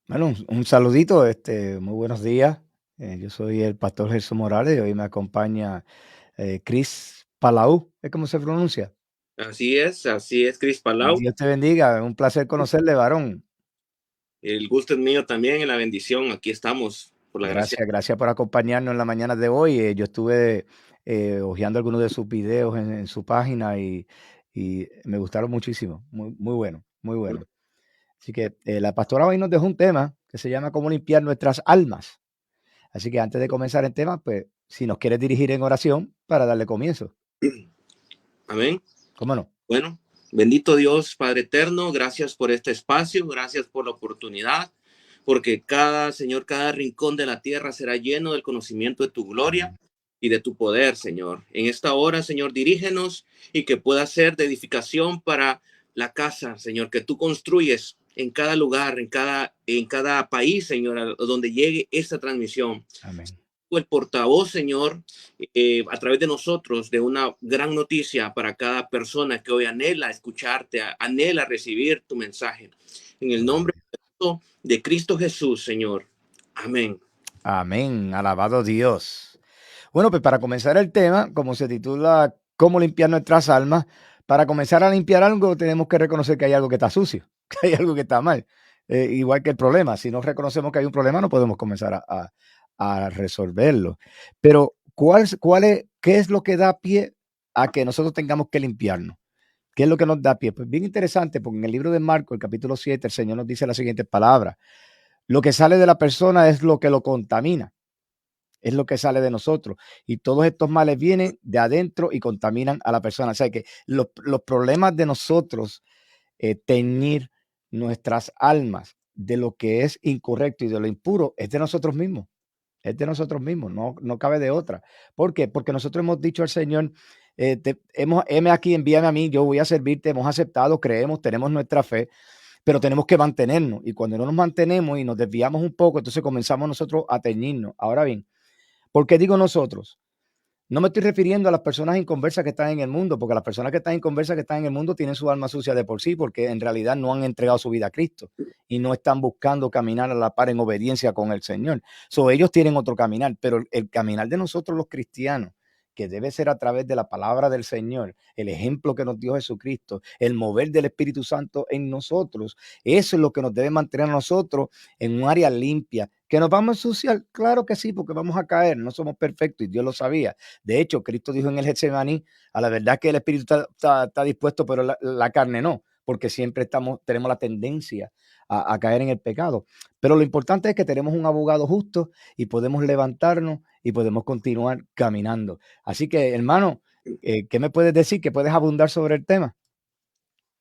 Bueno, un saludito, muy buenos días. Yo soy el pastor Jesús Morales y hoy me acompaña Chris Palau, ¿es cómo se pronuncia? Así es, Cris Palau. Dios te bendiga, un placer conocerle, varón. El gusto es mío también y la bendición. Aquí estamos, por la gracia. Gracias por acompañarnos en la mañana de hoy. Yo estuve hojeando algunos de sus videos en su página y me gustaron muchísimo, muy bueno, muy bueno. Así que la pastora hoy nos dejó un tema que se llama ¿Cómo limpiar nuestras almas? Así que antes de comenzar el tema, pues, si nos quieres dirigir en oración para darle comienzo. Amén. ¿Cómo no? Bueno, bendito Dios, Padre eterno, gracias por este espacio, gracias por la oportunidad, porque Señor, cada rincón de la tierra será lleno del conocimiento de tu gloria Amén. y de tu poder, Señor. En esta hora, Señor, dirígenos y que pueda ser de edificación para la casa, Señor, que tú construyes en cada lugar, en cada país, Señor, a donde llegue esta transmisión. Amén. El portavoz, Señor, a través de nosotros, de una gran noticia para cada persona que hoy anhela escucharte, anhela recibir tu mensaje. En el Gloria a nombre Dios. de Cristo Jesús, Señor. Amén. Amén. Alabado Dios. Bueno, pues para comenzar el tema, como se titula ¿Cómo limpiar nuestras almas? Para comenzar a limpiar algo, tenemos que reconocer que hay algo que está sucio, que hay algo que está mal. Igual que el problema. Si no reconocemos que hay un problema, no podemos comenzar a resolverlo. Pero, ¿qué es lo que da pie a que nosotros tengamos que limpiarnos? ¿Qué es lo que nos da pie? Pues bien interesante, porque en el libro de Marco, el capítulo 7, el Señor nos dice las siguientes palabras. Lo que sale de la persona es lo que lo contamina, es lo que sale de nosotros. Y todos estos males vienen de adentro y contaminan a la persona. O sea que los problemas de nosotros, teñir nuestras almas de lo que es incorrecto y de lo impuro, es de nosotros mismos. Es de nosotros mismos, no cabe de otra. ¿Por qué? Porque nosotros hemos dicho al Señor, heme aquí, envíame a mí, yo voy a servirte, hemos aceptado, creemos, tenemos nuestra fe, pero tenemos que mantenernos. Y cuando no nos mantenemos y nos desviamos un poco, entonces comenzamos nosotros a teñirnos. Ahora bien, ¿por qué digo nosotros? No me estoy refiriendo a las personas inconversas que están en el mundo, porque las personas que están inconversas que están en el mundo tienen su alma sucia de por sí, porque en realidad no han entregado su vida a Cristo y no están buscando caminar a la par en obediencia con el Señor. Ellos tienen otro caminar, pero el caminar de nosotros los cristianos, que debe ser a través de la palabra del Señor, el ejemplo que nos dio Jesucristo, el mover del Espíritu Santo en nosotros, eso es lo que nos debe mantener a nosotros en un área limpia. ¿Que nos vamos a ensuciar? Claro que sí, porque vamos a caer, no somos perfectos y Dios lo sabía. De hecho, Cristo dijo en el Getsemaní, a la verdad que el espíritu está dispuesto, pero la carne no, porque siempre tenemos la tendencia a caer en el pecado. Pero lo importante es que tenemos un abogado justo y podemos levantarnos y podemos continuar caminando. Así que, hermano, ¿qué me puedes decir? ¿Qué puedes abundar sobre el tema?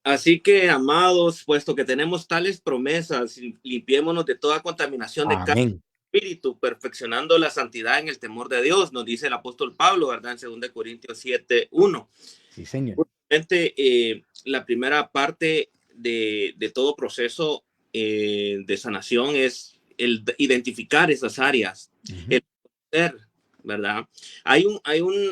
Así que, amados, puesto que tenemos tales promesas, limpiémonos de toda contaminación de carne Amén. y espíritu, perfeccionando la santidad en el temor de Dios, nos dice el apóstol Pablo, ¿verdad? En 2 Corintios 7:1. Sí, señor. Justamente, la primera parte de todo proceso de sanación es el identificar esas áreas, Ujú. el conocer, ¿verdad?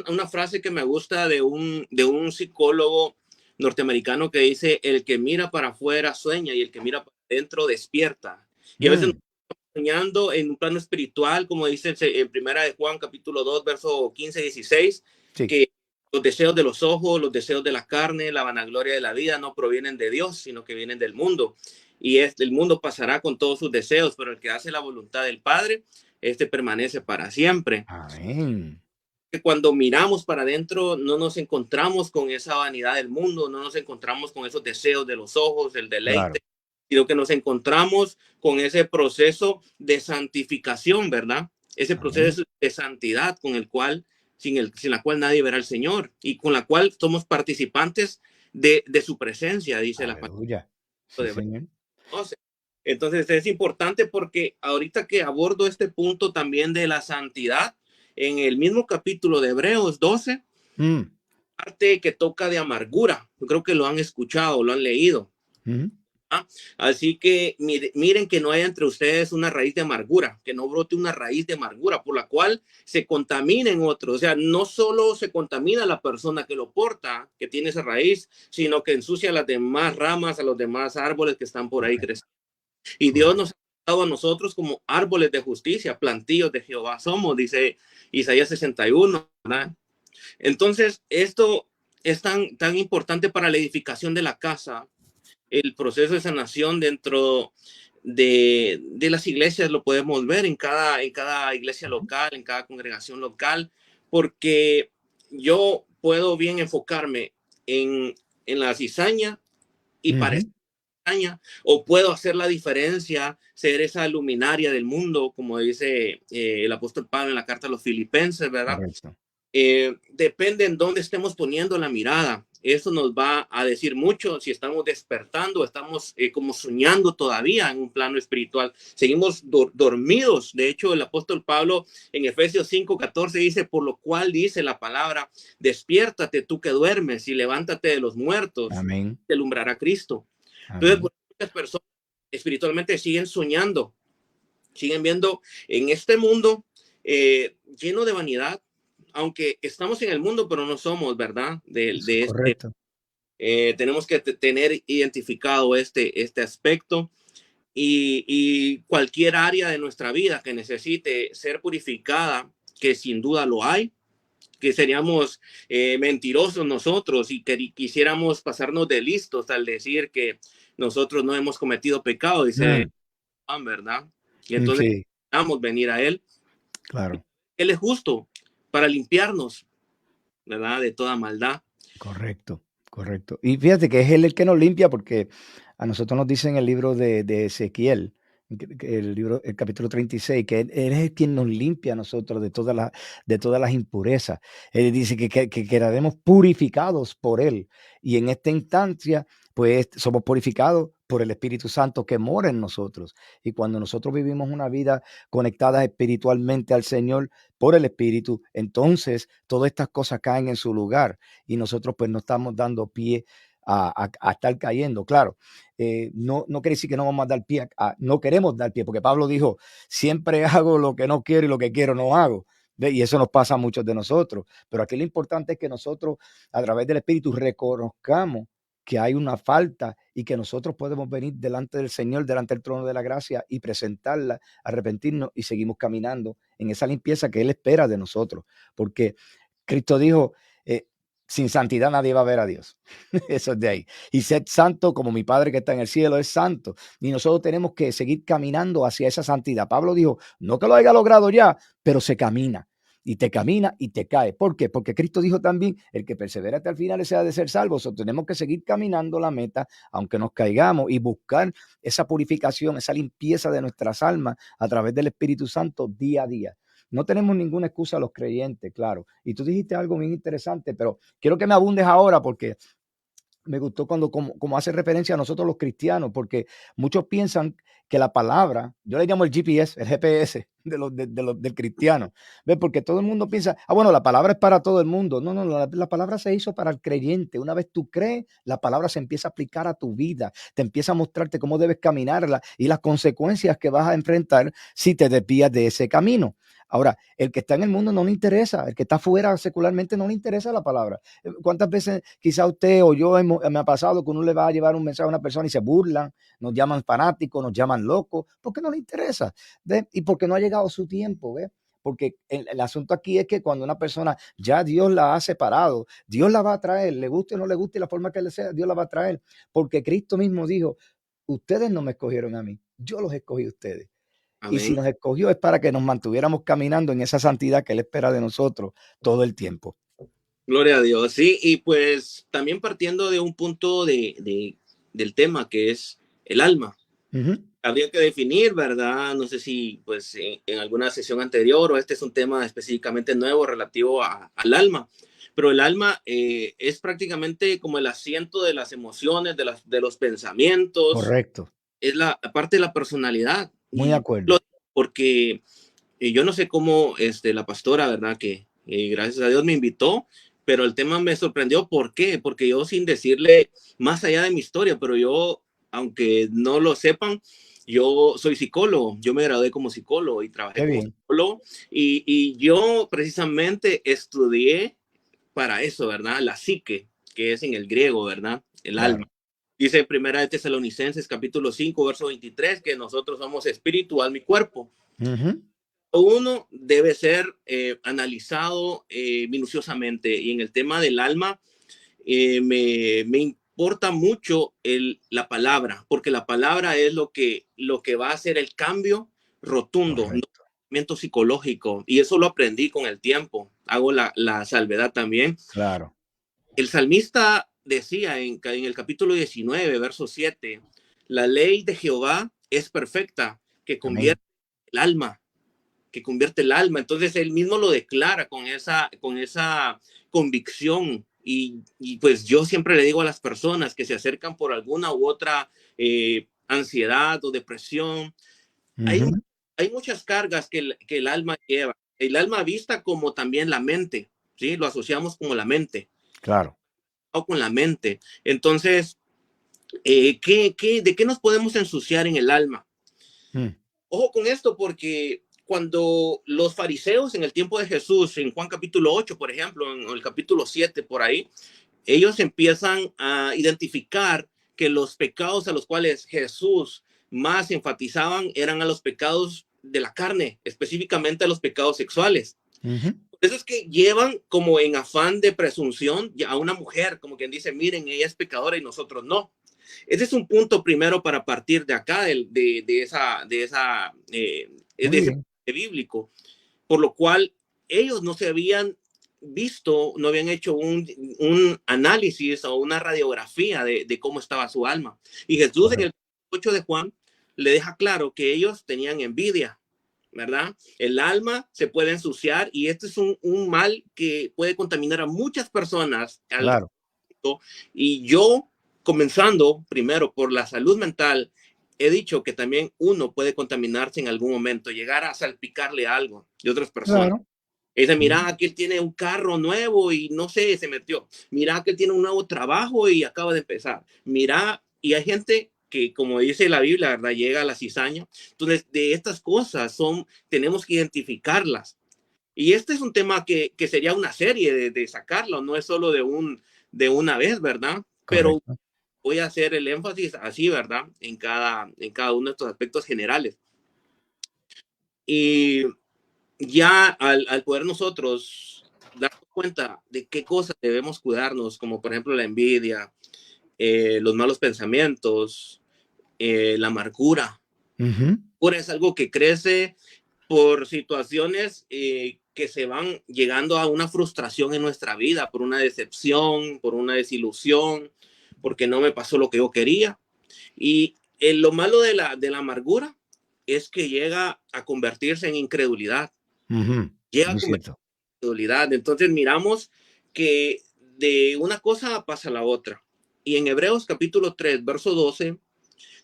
Una frase que me gusta de un psicólogo norteamericano que dice, el que mira para afuera sueña y el que mira para adentro despierta. Y a veces nos Mm, estamos soñando en un plano espiritual, como dice en Primera de Juan, capítulo 2 verso 15-16, sí. que los deseos de los ojos, los deseos de la carne, la vanagloria de la vida no provienen de Dios, sino que vienen del mundo. El mundo pasará con todos sus deseos, pero el que hace la voluntad del Padre, este permanece para siempre. Amén. Que cuando miramos para adentro no nos encontramos con esa vanidad del mundo, no nos encontramos con esos deseos de los ojos, el deleite, Claro. sino que nos encontramos con ese proceso de santificación, ¿verdad? Ese Amén. proceso de santidad sin la cual nadie verá al Señor y con la cual somos participantes de su presencia, dice la palabra Aleluya. Sí, de señor. Hebreos. Entonces es importante porque ahorita que abordo este punto también de la santidad, en el mismo capítulo de Hebreos 12, Mm, parte que toca de amargura, yo creo que lo han escuchado, lo han leído. ujú. ¿Ah? Así que miren que no haya entre ustedes una raíz de amargura, que no brote una raíz de amargura por la cual se contaminen otros. O sea, no solo se contamina la persona que lo porta, que tiene esa raíz, sino que ensucia a las demás ramas, a los demás árboles que están por ahí Correcto, creciendo. Y Dios nos correcto. ha a nosotros como árboles de justicia, plantíos de Jehová somos, dice Isaías 61, ¿verdad? Entonces, esto es tan importante para la edificación de la casa, el proceso de sanación dentro de las iglesias, lo podemos ver en cada iglesia local, en cada congregación local, porque yo puedo bien enfocarme en la cizaña y parecer Ujú. cizaña, o puedo hacer la diferencia, ser esa luminaria del mundo, como dice el apóstol Pablo en la carta a los filipenses, ¿verdad? Correcto. Depende en dónde estemos poniendo la mirada. Eso nos va a decir mucho si estamos despertando, estamos como soñando todavía en un plano espiritual. Seguimos dormidos. De hecho, el apóstol Pablo en Efesios 5:14 dice, por lo cual dice la palabra, despiértate tú que duermes y levántate de los muertos, Amén. te alumbrará Cristo. Entonces, Amén. muchas personas espiritualmente siguen soñando, siguen viendo en este mundo lleno de vanidad, aunque estamos en el mundo, pero no somos, ¿verdad? Eso es correcto. Tenemos que tener identificado este aspecto y cualquier área de nuestra vida que necesite ser purificada, que sin duda lo hay, que seríamos mentirosos nosotros y que quisiéramos pasarnos de listos al decir que nosotros no hemos cometido pecado, dice Mm, Juan, ¿verdad? Y entonces sí, vamos a venir a Él. claro. Él es justo para limpiarnos, ¿verdad? De toda maldad. Correcto, correcto. Y fíjate que es él el que nos limpia, porque a nosotros nos dice en el libro de Ezequiel, que el libro, el capítulo 36, que él es quien nos limpia a nosotros de todas las impurezas. Él dice que quedaremos purificados por él. Y en esta instancia, pues somos purificados por el Espíritu Santo que mora en nosotros. Y cuando nosotros vivimos una vida conectada espiritualmente al Señor por el Espíritu, entonces todas estas cosas caen en su lugar y nosotros pues no estamos dando pie a estar cayendo. Claro, no quiere decir que no vamos a dar pie, no queremos dar pie, porque Pablo dijo, siempre hago lo que no quiero y lo que quiero no hago. ¿Ve? Y eso nos pasa a muchos de nosotros. Pero aquí lo importante es que nosotros, a través del Espíritu, reconozcamos que hay una falta y que nosotros podemos venir delante del Señor, delante del trono de la gracia y presentarla, arrepentirnos y seguimos caminando en esa limpieza que Él espera de nosotros. Porque Cristo dijo, eh, sin santidad nadie va a ver a Dios. Eso es de ahí. Y sed santo como mi Padre que está en el cielo es santo. Y nosotros tenemos que seguir caminando hacia esa santidad. Pablo dijo, no que lo haya logrado ya, pero se camina. Y te camina y te cae. ¿Por qué? Porque Cristo dijo también, el que persevera hasta el final ese ha de ser salvo. So, tenemos que seguir caminando la meta, aunque nos caigamos, y buscar esa purificación, esa limpieza de nuestras almas a través del Espíritu Santo día a día. No tenemos ninguna excusa los creyentes, claro. Y tú dijiste algo bien interesante, pero quiero que me abundes ahora porque me gustó cuando como hace referencia a nosotros los cristianos, porque muchos piensan que la palabra, yo le llamo el GPS, el GPS del cristiano, ¿ves? Porque todo el mundo piensa, bueno, la palabra es para todo el mundo. No, no, la palabra se hizo para el creyente. Una vez tú crees, la palabra se empieza a aplicar a tu vida, te empieza a mostrarte cómo debes caminarla y las consecuencias que vas a enfrentar si te desvías de ese camino. Ahora, el que está en el mundo no le interesa, el que está fuera secularmente no le interesa la palabra. ¿Cuántas veces quizá usted o yo me ha pasado que uno le va a llevar un mensaje a una persona y se burlan, nos llaman fanáticos, nos llaman locos, porque no le interesa? ¿Ve? Y porque no ha llegado su tiempo, ¿ve? Porque el asunto aquí es que cuando una persona ya Dios la ha separado, Dios la va a traer, le guste o no le guste la forma que le sea, Dios la va a traer, porque Cristo mismo dijo, ustedes no me escogieron a mí, yo los escogí a ustedes. Y si Amén. nos escogió es para que nos mantuviéramos caminando en esa santidad que Él espera de nosotros todo el tiempo. Gloria a Dios. Sí, y pues también partiendo de un punto del tema que es el alma. Ujú. Habría que definir, ¿verdad? No sé si pues en alguna sesión anterior o este es un tema específicamente nuevo relativo al alma. Pero el alma es prácticamente como el asiento de las emociones, de los pensamientos, Correcto, es la parte de la personalidad. muy de Y acuerdo. porque yo no sé cómo la pastora, ¿verdad? Que gracias a Dios me invitó, pero el tema me sorprendió. ¿Por qué? Porque yo sin decirle más allá de mi historia, pero yo, aunque no lo sepan, yo soy psicólogo, yo me gradué como psicólogo y trabajé Qué como bien. psicólogo y yo precisamente estudié para eso, ¿verdad? La psique, que es en el griego, ¿verdad? El alma. Claro. Dice en Primera de Tesalonicenses, capítulo 5, verso 23, que nosotros somos espíritu, alma y cuerpo. Ujú. Uno debe ser analizado minuciosamente. Y en el tema del alma, me importa mucho la palabra, porque la palabra es lo que va a hacer el cambio rotundo, no Correcto. movimiento psicológico. Y eso lo aprendí con el tiempo. Hago la salvedad también. Claro. El salmista decía en el capítulo 19, verso 7, la ley de Jehová es perfecta, Amén. el alma, que convierte el alma. Entonces él mismo lo declara con esa convicción. Y pues yo siempre le digo a las personas que se acercan por alguna u otra ansiedad o depresión, hay, Ujú. hay muchas cargas que el alma lleva. El alma vista como también la mente, ¿sí? Lo asociamos como la mente Claro. o con la mente. Entonces, de qué nos podemos ensuciar en el alma? Mm. Ojo con esto, porque cuando los fariseos en el tiempo de Jesús, en Juan capítulo 8, por ejemplo, en el capítulo 7, por ahí, ellos empiezan a identificar que los pecados a los cuales Jesús más enfatizaban eran a los pecados de la carne, específicamente a los pecados sexuales. Ujú. Eso es que llevan como en afán de presunción a una mujer, como quien dice, miren, ella es pecadora y nosotros no. Ese es un punto primero para partir de acá, de Muy ese bien. bíblico, por lo cual ellos no se habían visto, no habían hecho un análisis o una radiografía de cómo estaba su alma. Y Jesús en el Correcto. 8 de Juan le deja claro que ellos tenían envidia, ¿verdad? El alma se puede ensuciar y este es un mal que puede contaminar a muchas personas al Claro. respecto. Y yo, comenzando primero por la salud mental, he dicho que también uno puede contaminarse en algún momento, llegar a salpicarle algo de otras personas. Claro. Y dice, Ujú. mira, que él tiene un carro nuevo y no sé, se metió. Mira, que él tiene un nuevo trabajo y acaba de empezar. Mira, y hay gente que, como dice la Biblia, ¿verdad? Llega a la cizaña. Entonces, de estas cosas tenemos que identificarlas. Y este es un tema que sería una serie de sacarlo, no es solo de una vez, ¿verdad? Pero Correcto. voy a hacer el énfasis así, ¿verdad? En cada uno de estos aspectos generales. Y ya al poder nosotros darnos cuenta de qué cosas debemos cuidarnos, como por ejemplo la envidia, los malos pensamientos, la amargura. Ujú. Ahora es algo que crece por situaciones que se van llegando a una frustración en nuestra vida, por una decepción, por una desilusión, porque no me pasó lo que yo quería. Y lo malo de la amargura es que llega a convertirse en incredulidad, Ujú. llega a Muy convertirse cierto. en incredulidad. Entonces miramos que de una cosa pasa a la otra. Y en Hebreos capítulo 3 verso 12,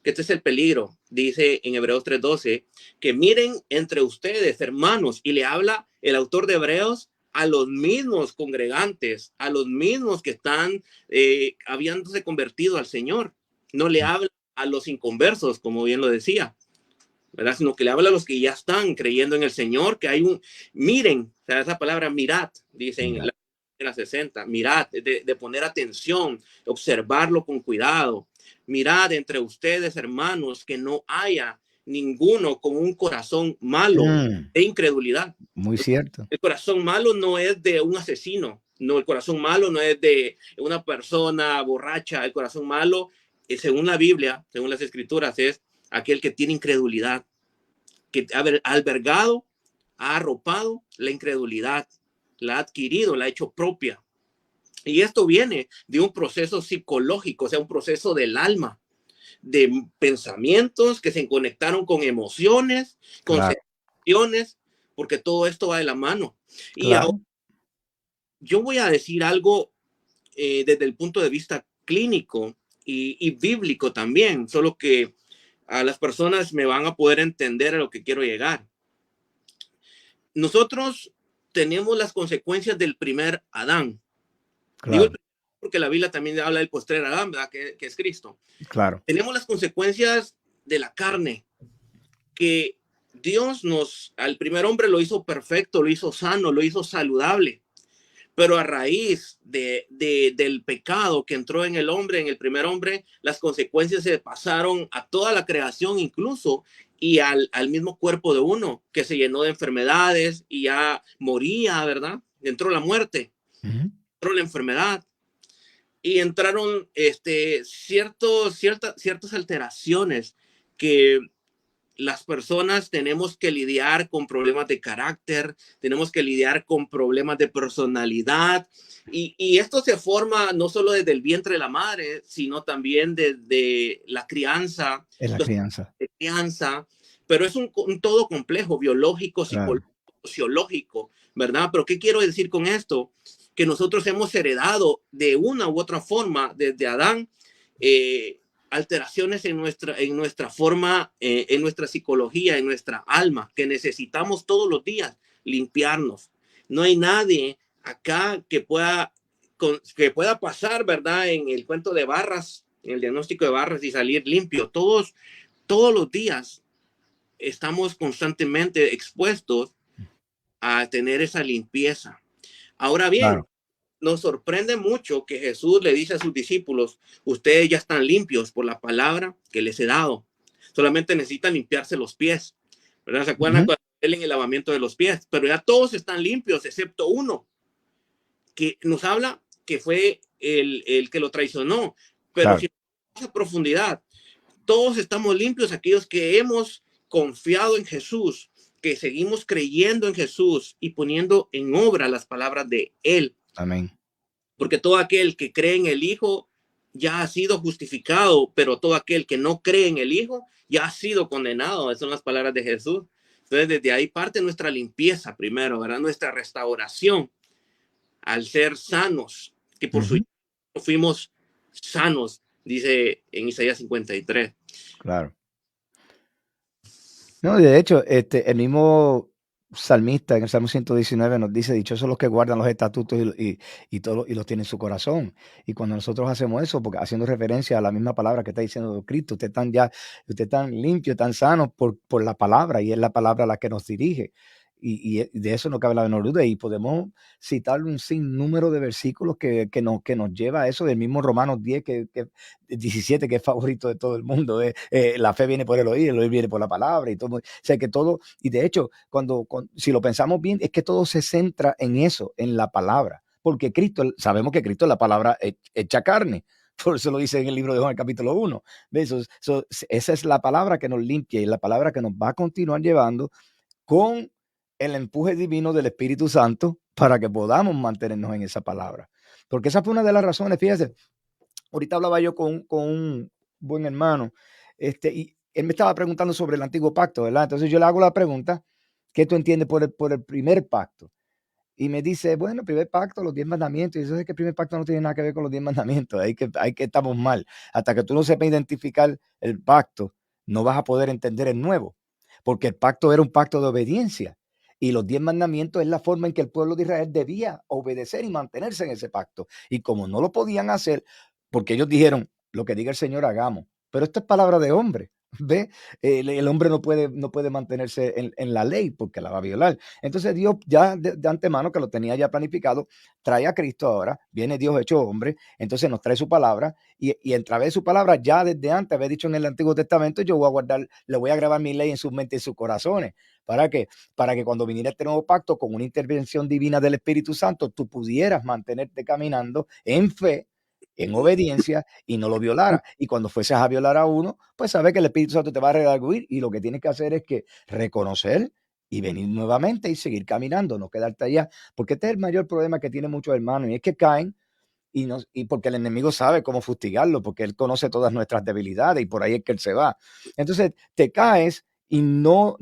que este es el peligro, dice en Hebreos 3:12, que miren entre ustedes, hermanos, y le habla el autor de Hebreos a los mismos congregantes, a los mismos que están habiéndose convertido al Señor. No le habla a los inconversos, como bien lo decía, ¿verdad? Sino que le habla a los que ya están creyendo en el Señor, que hay miren, o sea, esa palabra mirad, dice Mira. en la 60, mirad, de poner atención, observarlo con cuidado. Mirad entre ustedes, hermanos, que no haya ninguno con un corazón malo Mm. de incredulidad. Muy cierto. El corazón malo no es de un asesino, no, el corazón malo no es de una persona borracha, el corazón malo, según la Biblia, según las escrituras, es aquel que tiene incredulidad, que ha albergado, ha arropado la incredulidad, la ha adquirido, la ha hecho propia. Y esto viene de un proceso psicológico, o sea, un proceso del alma, de pensamientos que se conectaron con emociones, con Claro. sensaciones, porque todo esto va de la mano. Y ahora Claro. yo voy a decir algo desde el punto de vista clínico y bíblico también, solo que a las personas me van a poder entender a lo que quiero llegar. Nosotros tenemos las consecuencias del primer Adán. Digo el Claro. primer porque la Biblia también habla del postrer Adán, ¿verdad? Que es Cristo. Claro. Tenemos las consecuencias de la carne, que Dios al primer hombre lo hizo perfecto, lo hizo sano, lo hizo saludable, Pero a raíz del pecado que entró en el hombre, en el primer hombre, las consecuencias se pasaron a toda la creación incluso y al mismo cuerpo de uno, que se llenó de enfermedades y ya moría, ¿verdad? Entró la muerte, Ujú. entró la enfermedad y entraron ciertas alteraciones que las personas tenemos que lidiar con problemas de carácter, tenemos que lidiar con problemas de personalidad y esto se forma no solo desde el vientre de la madre, sino también desde la crianza, Es la los crianza, de crianza, pero es un todo complejo, biológico, claro. psicológico, sociológico, ¿verdad? Pero ¿qué quiero decir con esto? Que nosotros hemos heredado de una u otra forma desde Adán eh, alteraciones en nuestra forma, en nuestra psicología, en nuestra alma, que necesitamos todos los días limpiarnos. No hay nadie acá que pueda pasar, ¿verdad? En el cuento de barras, en el diagnóstico de barras y salir limpio. Todos los días estamos constantemente expuestos a tener esa limpieza. Ahora bien, Claro, nos sorprende mucho que Jesús le dice a sus discípulos, ustedes ya están limpios por la palabra que les he dado. Solamente necesitan limpiarse los pies. ¿Verdad? ¿Se acuerdan ujú, cuando él en el lavamiento de los pies? Pero ya todos están limpios, excepto uno, que nos habla que fue el que lo traicionó. Pero claro. si a profundidad, todos estamos limpios aquellos que hemos confiado en Jesús, que seguimos creyendo en Jesús y poniendo en obra las palabras de Él. Amén. Porque todo aquel que cree en el Hijo ya ha sido justificado, pero todo aquel que no cree en el Hijo ya ha sido condenado. Esas son las palabras de Jesús. Entonces, desde ahí parte nuestra limpieza primero, ¿verdad? Nuestra restauración al ser sanos, que por su Ujú, Hijo fuimos sanos, dice en Isaías 53. claro. No, de hecho, el mismo salmista en el Salmo 119 nos dice: "Dichosos los que guardan los estatutos y todo y los tienen en su corazón". Y cuando nosotros hacemos eso, porque haciendo referencia a la misma palabra que está diciendo Cristo, usted tan limpio, tan sano por la palabra, y es la palabra la que nos dirige. Y de eso no cabe la menor duda, y podemos citar un sinnúmero de versículos que nos lleva a eso, del mismo Romanos 10 que 17, que es favorito de todo el mundo, la fe viene por el oír viene por la palabra y todo. O sea, que todo, y de hecho, si lo pensamos bien, es que todo se centra en eso, en la palabra, porque sabemos que Cristo es la palabra hecha carne. Por eso lo dice en el libro de Juan, capítulo 1. Esa es la palabra que nos limpia y la palabra que nos va a continuar llevando con el empuje divino del Espíritu Santo para que podamos mantenernos en esa palabra. Porque esa fue una de las razones, fíjese, ahorita hablaba yo con un buen hermano, y él me estaba preguntando sobre el antiguo pacto, ¿verdad? Entonces yo le hago la pregunta, ¿qué tú entiendes por el primer pacto? Y me dice, bueno, el primer pacto, los 10 mandamientos. Y eso es que el primer pacto no tiene nada que ver con los 10 mandamientos. Hay que estamos mal. Hasta que tú no sepas identificar el pacto, no vas a poder entender el nuevo. Porque el pacto era un pacto de obediencia. Y los 10 mandamientos es la forma en que el pueblo de Israel debía obedecer y mantenerse en ese pacto. Y como no lo podían hacer, porque ellos dijeron, lo que diga el Señor hagamos. Pero esto es palabra de hombre. ¿Ve? El hombre no puede mantenerse en la ley porque la va a violar. Entonces Dios ya de antemano, que lo tenía ya planificado, trae a Cristo ahora, viene Dios hecho hombre, entonces nos trae su palabra y a través de su palabra ya desde antes había dicho en el Antiguo Testamento, yo voy a guardar, le voy a grabar mi ley en sus mentes y sus corazones. ¿Para qué? Para que cuando viniera este nuevo pacto con una intervención divina del Espíritu Santo, tú pudieras mantenerte caminando en fe, en obediencia y no lo violara. Y cuando fueses a violar a uno, pues sabes que el Espíritu Santo te va a redarguir y lo que tienes que hacer es que reconocer y venir nuevamente y seguir caminando, no quedarte allá, porque este es el mayor problema que tienen muchos hermanos y es que caen y porque el enemigo sabe cómo fustigarlo, porque él conoce todas nuestras debilidades y por ahí es que él se va. Entonces te caes y no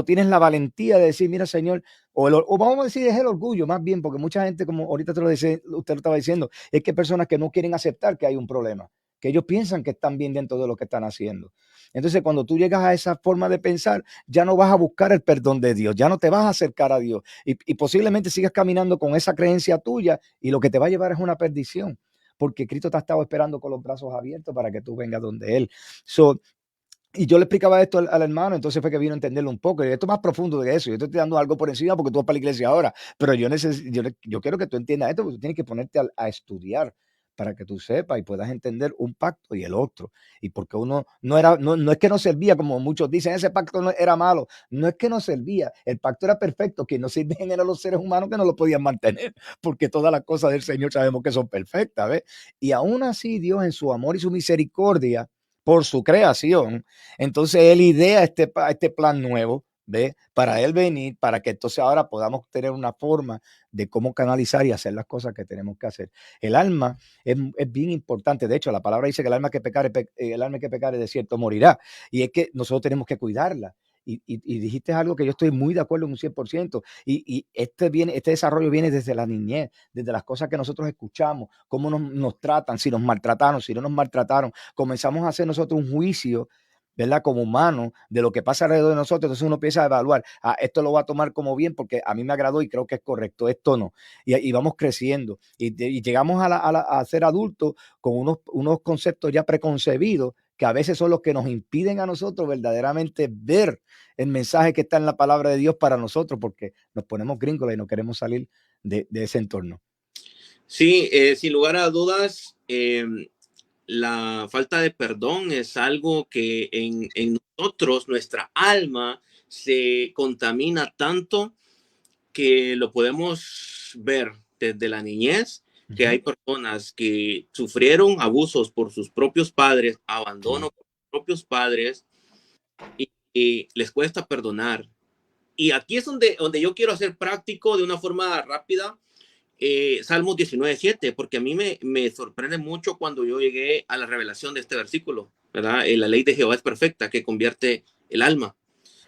tienes la valentía de decir, mira, Señor, o vamos a decir, es el orgullo más bien, porque mucha gente, como ahorita usted lo estaba diciendo, es que hay personas que no quieren aceptar que hay un problema, que ellos piensan que están bien dentro de lo que están haciendo. Entonces, cuando tú llegas a esa forma de pensar, ya no vas a buscar el perdón de Dios, ya no te vas a acercar a Dios y posiblemente sigas caminando con esa creencia tuya y lo que te va a llevar es una perdición, porque Cristo te ha estado esperando con los brazos abiertos para que tú vengas donde Él. So, Y yo le explicaba esto al hermano, entonces fue que vino a entenderlo un poco. Y esto es más profundo de eso. Yo te estoy dando algo por encima porque tú vas para la iglesia ahora. Pero yo quiero que tú entiendas esto, porque tú tienes que ponerte a estudiar para que tú sepas y puedas entender un pacto y el otro. Y porque uno no es que no servía, como muchos dicen, ese pacto no era malo. No es que no servía, el pacto era perfecto. Que no sirven eran los seres humanos que no lo podían mantener, porque todas las cosas del Señor sabemos que son perfectas, ¿ves? Y aún así, Dios en su amor y su misericordia por su creación, entonces él idea este plan nuevo, ¿ve? Para él venir, para que entonces ahora podamos tener una forma de cómo canalizar y hacer las cosas que tenemos que hacer. El alma es bien importante. De hecho, la palabra dice que el alma que pecare de cierto morirá. Y es que nosotros tenemos que cuidarla. Y dijiste algo que yo estoy muy de acuerdo en un 100%. Y este desarrollo viene desde la niñez, desde las cosas que nosotros escuchamos, cómo nos tratan, si nos maltrataron, si no nos maltrataron. Comenzamos a hacer nosotros un juicio, ¿verdad? Como humanos, de lo que pasa alrededor de nosotros. Entonces uno empieza a evaluar, esto lo voy a tomar como bien porque a mí me agradó y creo que es correcto, esto no. Y vamos creciendo. Y llegamos a ser adultos con unos conceptos ya preconcebidos que a veces son los que nos impiden a nosotros verdaderamente ver el mensaje que está en la palabra de Dios para nosotros, porque nos ponemos gringola y no queremos salir de ese entorno. Sí, sin lugar a dudas, la falta de perdón es algo que en nosotros, nuestra alma, se contamina tanto que lo podemos ver desde la niñez, que hay personas que sufrieron abusos por sus propios padres, abandono Sí. por sus propios padres, y les cuesta perdonar. Y aquí es donde yo quiero hacer práctico de una forma rápida. Salmos 19:7, porque a mí me sorprende mucho cuando yo llegué a la revelación de este versículo, ¿verdad? La ley de Jehová es perfecta, que convierte el alma,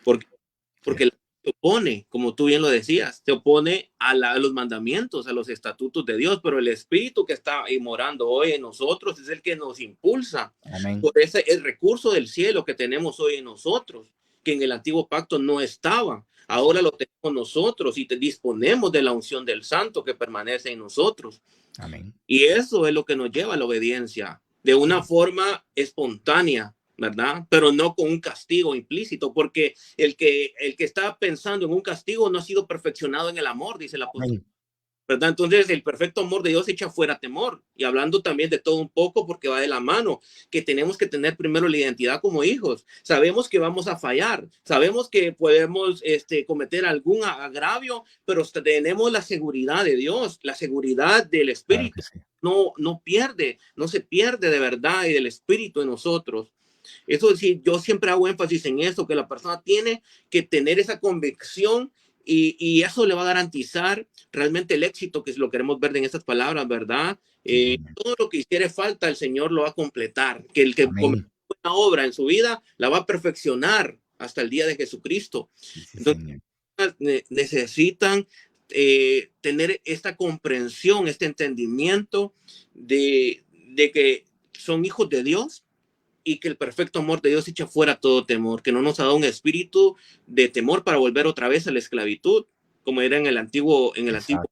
porque, Sí. porque se opone, como tú bien lo decías, se opone a los mandamientos, a los estatutos de Dios, pero el Espíritu que está morando hoy en nosotros es el que nos impulsa Amén. por ese el recurso del cielo que tenemos hoy en nosotros, que en el antiguo pacto no estaba. Sí. Ahora lo tenemos nosotros y te disponemos de la unción del santo que permanece en nosotros. Amén. Y eso es lo que nos lleva a la obediencia de una Sí. forma espontánea, ¿verdad? Pero no con un castigo implícito, porque el que está pensando en un castigo no ha sido perfeccionado en el amor, dice el apóstol, Amén. ¿verdad? Entonces, el perfecto amor de Dios echa fuera temor. Y hablando también de todo un poco, porque va de la mano, que tenemos que tener primero la identidad como hijos. Sabemos que vamos a fallar, sabemos que podemos cometer algún agravio, pero tenemos la seguridad de Dios, la seguridad del Claro que Espíritu. sí. No se pierde de verdad y del Espíritu en nosotros. Eso sí, yo siempre hago énfasis en eso, que la persona tiene que tener esa convicción y eso le va a garantizar realmente el éxito, que es lo que queremos ver en estas palabras, ¿verdad? Sí, señor. Todo lo que hiciere falta, el Señor lo va a completar, que el que cometió Amén. una obra en su vida la va a perfeccionar hasta el día de Jesucristo. Sí, sí, Entonces, señor. necesitan tener esta comprensión, este entendimiento de que son hijos de Dios y que el perfecto amor de Dios echa fuera todo temor, que no nos ha dado un espíritu de temor para volver otra vez a la esclavitud, como era en el antiguo, Exacto.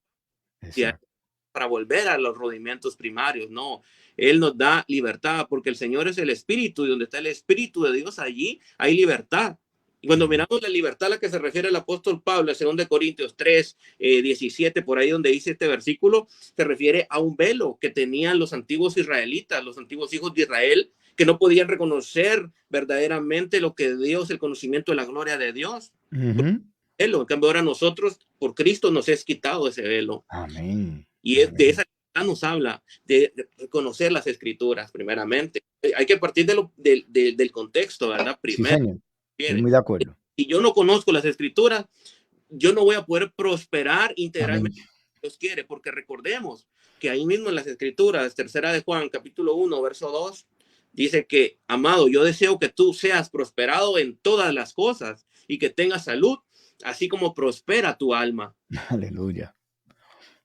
Exacto. para volver a los rudimentos primarios, no. Él nos da libertad porque el Señor es el espíritu y donde está el espíritu de Dios, allí hay libertad. Y cuando Ujú. miramos la libertad a la que se refiere el apóstol Pablo, en 2 Corintios 3, 17, por ahí donde dice este versículo, se refiere a un velo que tenían los antiguos israelitas, los antiguos hijos de Israel, que no podían reconocer verdaderamente lo que Dios, el conocimiento de la gloria de Dios. Ujú. Velo. En cambio, ahora nosotros, por Cristo, nos es quitado ese velo. Amén. Y de Amén. esa nos habla de conocer las escrituras, primeramente. Hay que partir del contexto, ¿verdad? Sí, Primero. señor. Estoy muy de acuerdo. Si yo no conozco las escrituras, yo no voy a poder prosperar Amén. integralmente. Dios quiere, porque recordemos que ahí mismo en las escrituras, tercera de Juan, capítulo 1, verso 2, dice que, amado, yo deseo que tú seas prosperado en todas las cosas y que tengas salud, así como prospera tu alma. Aleluya.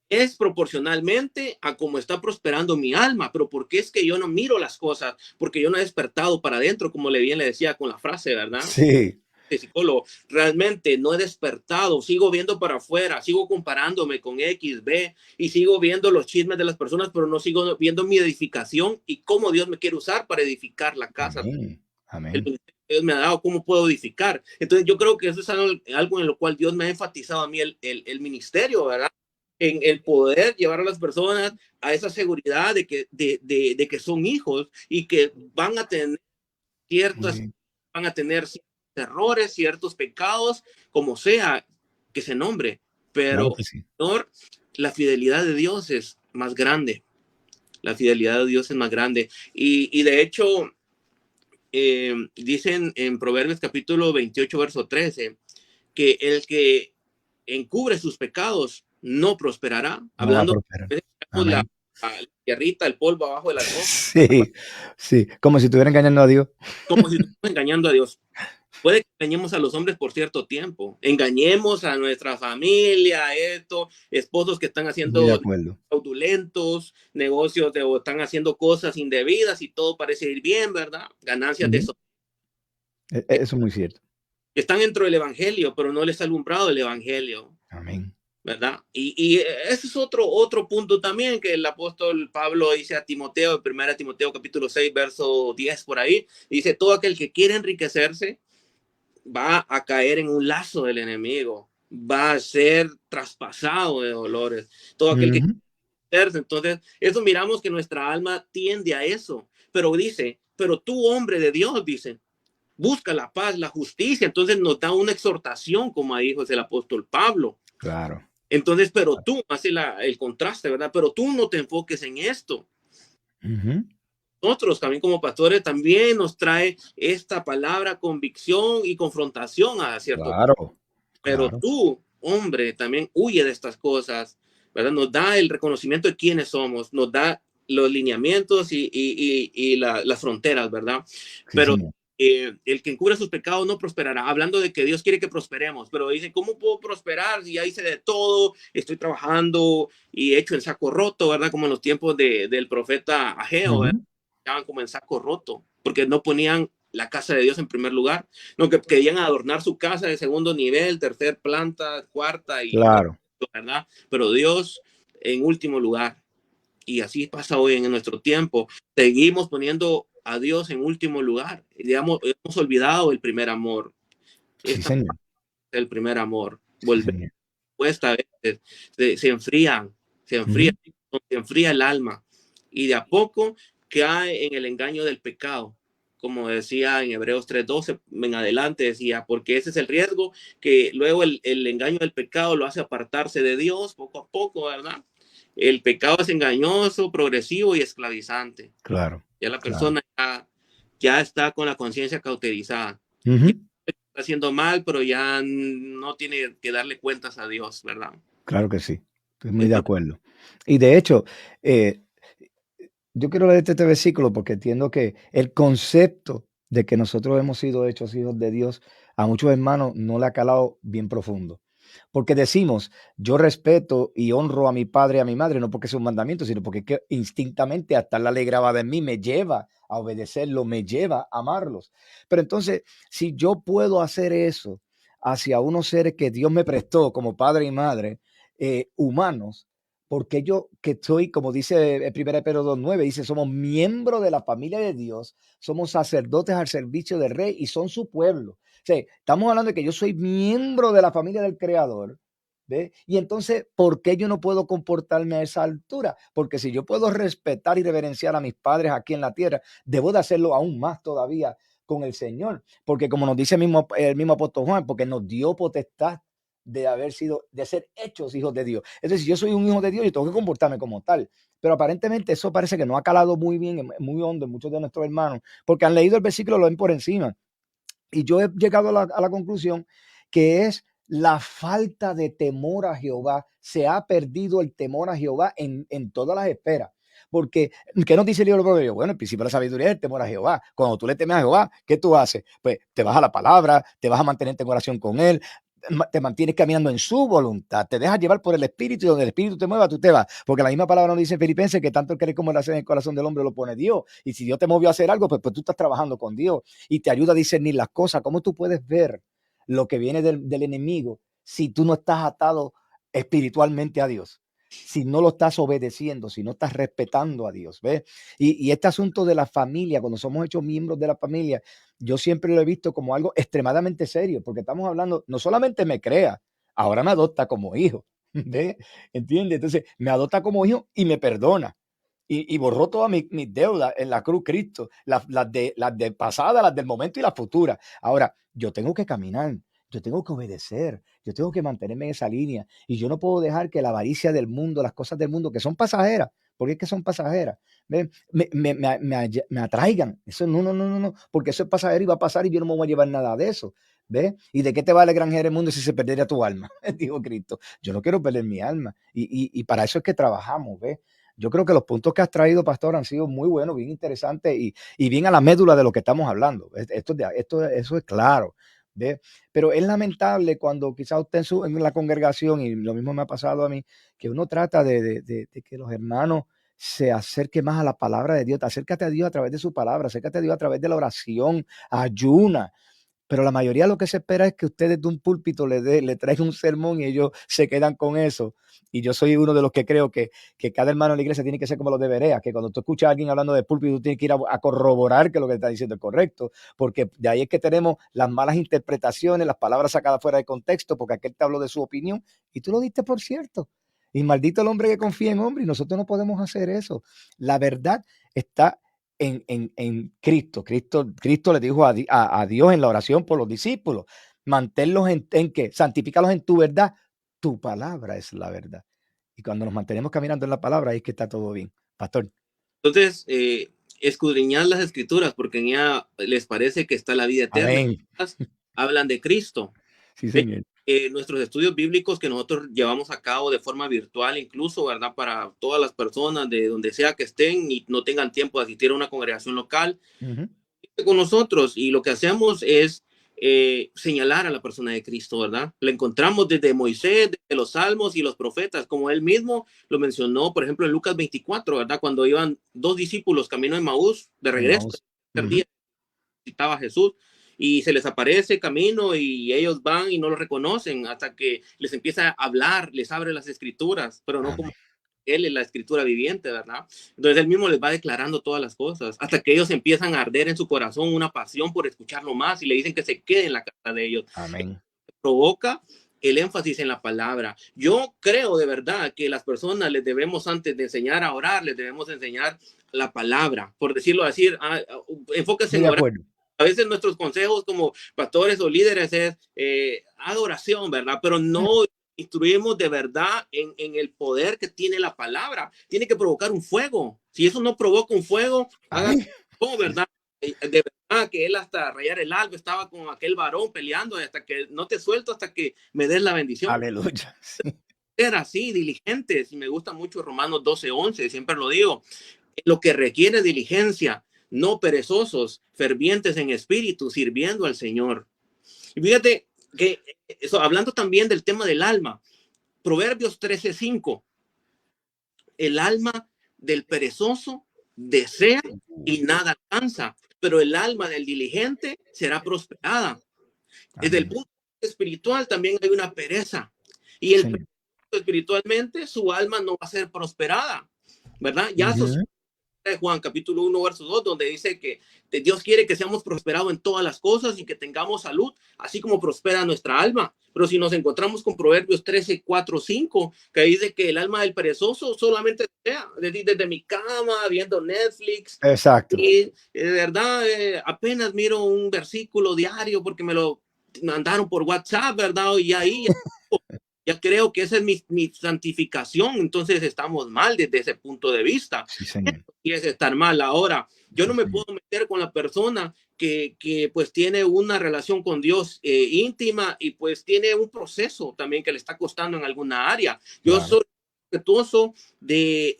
Es proporcionalmente a cómo está prosperando mi alma, pero porque es que yo no miro las cosas, porque yo no he despertado para adentro, como le decía con la frase, ¿verdad? Sí. De psicólogo, realmente no he despertado, sigo viendo para afuera, sigo comparándome con X, B, y sigo viendo los chismes de las personas, pero no sigo viendo mi edificación y cómo Dios me quiere usar para edificar la casa, Amén. el Amén. ministerio Dios me ha dado, cómo puedo edificar. Entonces yo creo que eso es algo en lo cual Dios me ha enfatizado a mí el ministerio, ¿verdad? En el poder llevar a las personas a esa seguridad de que son hijos y que van a tener Muy ciertas, bien. van a tener ciertos errores, ciertos pecados, como sea que se nombre, Claro pero que sí. Señor, la fidelidad de Dios es más grande. La fidelidad de Dios es más grande. Y de hecho, dicen en Proverbios capítulo 28, verso 13, que el que encubre sus pecados no prosperará. No va a Hablando prosperar. de Amén. la tierrita, el polvo abajo de la alfombra, Sí, sí, como si estuviera engañando a Dios. como si estuviéramos engañando a Dios. Puede que engañemos a los hombres por cierto tiempo, engañemos a nuestra familia, esposos que están Muy de haciendo acuerdo. fraudulentos, negocios o están haciendo cosas indebidas y todo parece ir bien, ¿verdad? Ganancias de Ujú. eso. Eso es muy cierto. Están dentro del evangelio, pero no les ha alumbrado el evangelio, Amén. ¿verdad? Y ese es otro punto también que el apóstol Pablo dice a Timoteo, en 1 Timoteo capítulo 6, verso 10 por ahí, dice, todo aquel que quiere enriquecerse va a caer en un lazo del enemigo, va a ser traspasado de dolores. Todo aquel que Ujú. quiere, entonces, eso miramos que nuestra alma tiende a eso, pero dice, pero tú hombre de Dios, dice, busca la paz, la justicia. Entonces nos da una exhortación, como ahí dijo el apóstol Pablo. Claro. Entonces, pero tú, hace el contraste, ¿verdad? Pero tú no te enfoques en esto. Ujú. Nosotros también como pastores también nos trae esta palabra convicción y confrontación a cierto. Claro, Pero claro. tú, hombre, también huye de estas cosas, ¿verdad? Nos da el reconocimiento de quiénes somos, nos da los lineamientos y las fronteras, ¿verdad? Sí, Pero señor. el que encubre sus pecados no prosperará, hablando de que Dios quiere que prosperemos, pero dicen, ¿cómo puedo prosperar si ya hice de todo? Estoy trabajando y hecho en saco roto, ¿verdad? Como en los tiempos del profeta Ageo, ¿verdad? Ujú. Estaban como en saco roto, porque no ponían la casa de Dios en primer lugar, no que querían adornar su casa de segundo nivel, tercer planta, cuarta y Claro. ¿verdad? Pero Dios en último lugar. Y así pasa hoy en nuestro tiempo. Seguimos poniendo a Dios en último lugar. Digamos, hemos olvidado el primer amor. Sí, Esta señor. es el primer amor. Sí, Volver señor. cuesta a veces, se enfrían, Ujú. se enfría el alma. Y de a poco cae en el engaño del pecado. Como decía en Hebreos 3:12 en adelante, decía, porque ese es el riesgo, que luego el engaño del pecado lo hace apartarse de Dios poco a poco, ¿verdad? El pecado es engañoso, progresivo y esclavizante. Claro, Ya la claro. persona ya está con la conciencia cauterizada. Ya Ujú. está haciendo mal, pero ya no tiene que darle cuentas a Dios, ¿verdad? Claro que sí. Estoy muy de Entonces, acuerdo. Y de hecho, eh, yo quiero leerte este versículo porque entiendo que el concepto de que nosotros hemos sido hechos hijos de Dios a muchos hermanos no le ha calado bien profundo. Porque decimos, yo respeto y honro a mi padre y a mi madre, no porque sea un mandamiento, sino porque que instintamente hasta la ley grabada en mí me lleva a obedecerlo, me lleva a amarlos. Pero entonces, si yo puedo hacer eso hacia unos seres que Dios me prestó como padre y madre, humanos, porque yo que soy, como dice el 1 Pedro 2:9, dice, somos miembros de la familia de Dios, somos sacerdotes al servicio del rey y son su pueblo. O sea, estamos hablando de que yo soy miembro de la familia del Creador, ¿ve? Y entonces, ¿por qué yo no puedo comportarme a esa altura? Porque si yo puedo respetar y reverenciar a mis padres aquí en la tierra, debo de hacerlo aún más todavía con el Señor. Porque como nos dice el mismo apóstol Juan, porque nos dio potestad de ser hechos hijos de Dios. Es decir, si yo soy un hijo de Dios, yo tengo que comportarme como tal. Pero aparentemente eso parece que no ha calado muy bien, muy hondo en muchos de nuestros hermanos, porque han leído el versículo, lo ven por encima. Y yo he llegado a la conclusión que es la falta de temor a Jehová. Se ha perdido el temor a Jehová en todas las esferas. Porque, ¿qué nos dice el libro de Proverbios? Bueno, el principio de la sabiduría es el temor a Jehová. Cuando tú le temes a Jehová, ¿qué tú haces? Pues te vas a la palabra, te vas a mantenerte en oración con él, te mantienes caminando en su voluntad, te dejas llevar por el Espíritu y donde el Espíritu te mueva, tú te vas. Porque la misma palabra nos dice en Filipenses que tanto el querer como el hacer en el corazón del hombre lo pone Dios. Y si Dios te movió a hacer algo, pues tú estás trabajando con Dios y te ayuda a discernir las cosas. ¿Cómo tú puedes ver lo que viene del enemigo si tú no estás atado espiritualmente a Dios? si no lo estás obedeciendo, si no estás respetando a Dios, ¿ves? Y este asunto de la familia, cuando somos hechos miembros de la familia, yo siempre lo he visto como algo extremadamente serio, porque estamos hablando, no solamente me crea, ahora me adopta como hijo, ¿ves? ¿Entiendes? Entonces, me adopta como hijo y me perdona. Y borró todas mis deudas en la cruz Cristo, las de pasada, las del momento y las futuras. Ahora, yo tengo que caminar, yo tengo que obedecer, yo tengo que mantenerme en esa línea y yo no puedo dejar que la avaricia del mundo, las cosas del mundo, que son pasajeras, porque es que son pasajeras, ¿ven? Me atraigan. Eso no, no, no, no, no, porque eso es pasajero y va a pasar y yo no me voy a llevar nada de eso. ¿Ves? ¿Y de qué te vale granjear el mundo si se perdería tu alma? Dijo Cristo. Yo no quiero perder mi alma. Y para eso es que trabajamos, ¿ves? Yo creo que los puntos que has traído, pastor, han sido muy buenos, bien interesantes y bien a la médula de lo que estamos hablando. Eso es claro. ¿Ves? Pero es lamentable cuando quizás usted en la congregación, y lo mismo me ha pasado a mí, que uno trata de que los hermanos se acerquen más a la palabra de Dios. Acércate a Dios a través de su palabra, acércate a Dios a través de la oración, ayuna. Pero la mayoría lo que se espera es que usted desde un púlpito le traiga un sermón y ellos se quedan con eso. Y yo soy uno de los que creo que cada hermano en la iglesia tiene que ser como los de Berea, que cuando tú escuchas a alguien hablando de púlpito, tú tienes que ir a corroborar que lo que está diciendo es correcto, porque de ahí es que tenemos las malas interpretaciones, las palabras sacadas fuera de contexto, porque aquel te habló de su opinión y tú lo diste por cierto. Y maldito el hombre que confía en hombre, y nosotros no podemos hacer eso. La verdad está en Cristo. Cristo le dijo a Dios en la oración por los discípulos, manténlos en qué, santifícalos en tu verdad, tu palabra es la verdad. Y cuando nos mantenemos caminando en la palabra, ahí es que está todo bien. Pastor. Entonces, escudriñad las escrituras, porque en ella les parece que está la vida eterna. Amén. Hablan de Cristo. Sí, señor. Nuestros estudios bíblicos que nosotros llevamos a cabo de forma virtual, incluso, ¿verdad? Para todas las personas de donde sea que estén y no tengan tiempo de asistir a una congregación local, Ujú. con nosotros. Y lo que hacemos es señalar a la persona de Cristo, ¿verdad? La encontramos desde Moisés, desde los salmos y los profetas, como él mismo lo mencionó, por ejemplo, en Lucas 24, ¿verdad? Cuando iban dos discípulos camino de Maús, de regreso, Emmaus. el tercer Ujú. día, visitaba a Jesús y se les aparece camino y ellos van y no lo reconocen hasta que les empieza a hablar, les abre las escrituras, pero no como Amén. él es la escritura viviente, ¿verdad? Entonces él mismo les va declarando todas las cosas hasta que ellos empiezan a arder en su corazón una pasión por escucharlo más y le dicen que se quede en la casa de ellos. Amén. Provoca el énfasis en la palabra. Yo creo de verdad que las personas les debemos, antes de enseñar a orar, les debemos enseñar la palabra, por decirlo así, enfóquese Estoy en de orar. acuerdo. A veces nuestros consejos como pastores o líderes es haga oración, ¿verdad? Pero no instruimos de verdad en el poder que tiene la palabra. Tiene que provocar un fuego. Si eso no provoca un fuego, haga Amén. todo, ¿verdad? De verdad que él hasta rayar el alba estaba con aquel varón peleando hasta que no te suelto hasta que me des la bendición. Aleluya. Sí. Era así, diligentes. Y me gusta mucho Romanos 12:11, siempre lo digo. Lo que requiere diligencia, no perezosos, fervientes en espíritu, sirviendo al Señor. Y fíjate que eso, hablando también del tema del alma, Proverbios 13:5, el alma del perezoso desea y nada alcanza, pero el alma del diligente será prosperada. Desde el Amén. punto espiritual también hay una pereza y Sí, el señor. espiritualmente su alma no va a ser prosperada, ¿verdad? Ya Ujú. de Juan capítulo 1 verso 2 donde dice que Dios quiere que seamos prosperados en todas las cosas y que tengamos salud, así como prospera nuestra alma. Pero si nos encontramos con Proverbios 13:4-5, que dice que el alma del perezoso solamente sea desde mi cama, viendo Netflix, Exacto. y de verdad apenas miro un versículo diario porque me lo mandaron por WhatsApp, ¿verdad? Y ahí ya creo que esa es mi santificación, entonces estamos mal desde ese punto de vista. Sí, señor. Y es estar mal. Ahora, yo Sí, no me señor. puedo meter con la persona que pues tiene una relación con Dios íntima y pues tiene un proceso también que le está costando en alguna área. Yo Claro. soy respetuoso de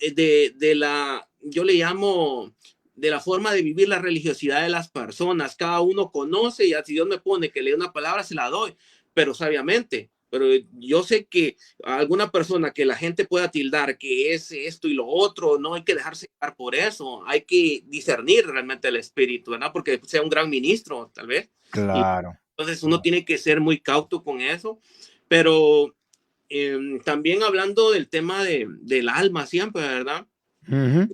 la, yo le llamo de la forma de vivir la religiosidad de las personas. Cada uno conoce y si Dios me pone que le dé una palabra, se la doy, pero sabiamente. Pero yo sé que a alguna persona que la gente pueda tildar que es esto y lo otro, no hay que dejarse llevar por eso, hay que discernir realmente el espíritu, ¿verdad? Porque sea un gran ministro, tal vez. Y Claro. entonces uno tiene que ser muy cauto con eso, pero también hablando del tema del alma siempre, ¿verdad? Ujú,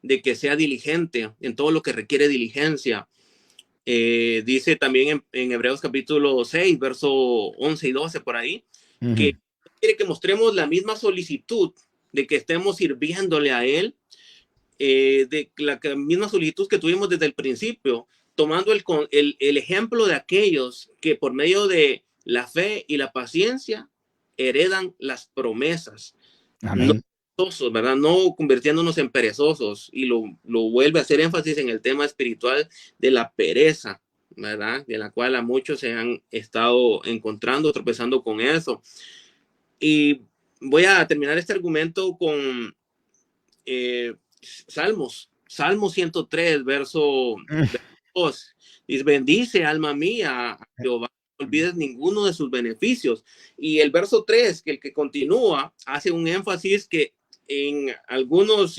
De que sea diligente en todo lo que requiere diligencia. Dice también en Hebreos capítulo 6, verso 11 y 12 por ahí, ujú. que quiere que mostremos la misma solicitud de que estemos sirviéndole a Él, de la misma solicitud que tuvimos desde el principio, tomando el ejemplo de aquellos que por medio de la fe y la paciencia heredan las promesas. No Amén. perezosos, ¿verdad? No convirtiéndonos en perezosos. Y lo vuelve a hacer énfasis en el tema espiritual de la pereza, ¿verdad? De la cual a muchos se han estado encontrando, tropezando con eso. Y voy a terminar este argumento con Salmo 103, verso Mm, 2. Dice, bendice alma mía a Jehová, no olvides ninguno de sus beneficios. Y el verso 3, que el que continúa, hace un énfasis que en algunas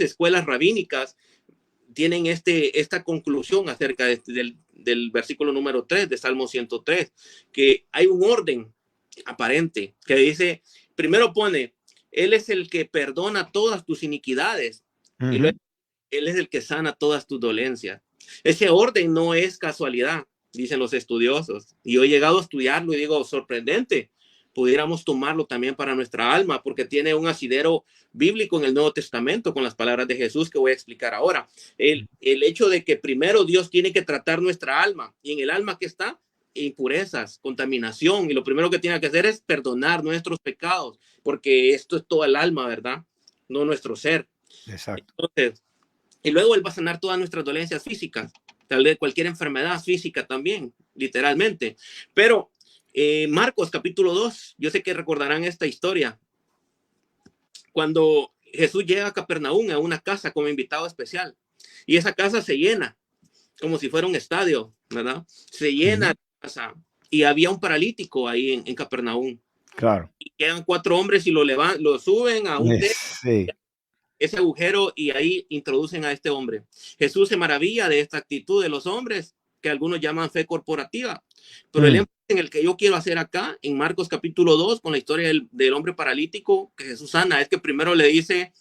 escuelas rabínicas tienen esta conclusión acerca del versículo número 3 de Salmo 103, que hay un orden aparente que dice, primero pone, Él es el que perdona todas tus iniquidades y ujú. luego Él es el que sana todas tus dolencias. Ese orden no es casualidad, dicen los estudiosos. Y yo he llegado a estudiarlo y digo, sorprendente, pudiéramos tomarlo también para nuestra alma, porque tiene un asidero bíblico en el Nuevo Testamento con las palabras de Jesús que voy a explicar ahora. El hecho de que primero Dios tiene que tratar nuestra alma, y en el alma que está impurezas, contaminación, y lo primero que tiene que hacer es perdonar nuestros pecados, porque esto es todo el alma, ¿verdad? No nuestro ser. Exacto. Entonces, y luego Él va a sanar todas nuestras dolencias físicas, tal vez cualquier enfermedad física también, literalmente. Pero Marcos capítulo 2, yo sé que recordarán esta historia, cuando Jesús llega a Capernaum, a una casa como invitado especial, y esa casa se llena, como si fuera un estadio, ¿verdad? Se llena Ujú. la casa, y había un paralítico ahí en Capernaum. Claro. Y quedan cuatro hombres y lo suben a un techo, Sí. ese agujero, y ahí introducen a este hombre. Jesús se maravilla de esta actitud de los hombres, que algunos llaman fe corporativa. Pero el Mm, énfasis en el que yo quiero hacer acá, en Marcos capítulo 2, con la historia del hombre paralítico que Jesús sana, es que primero le dice,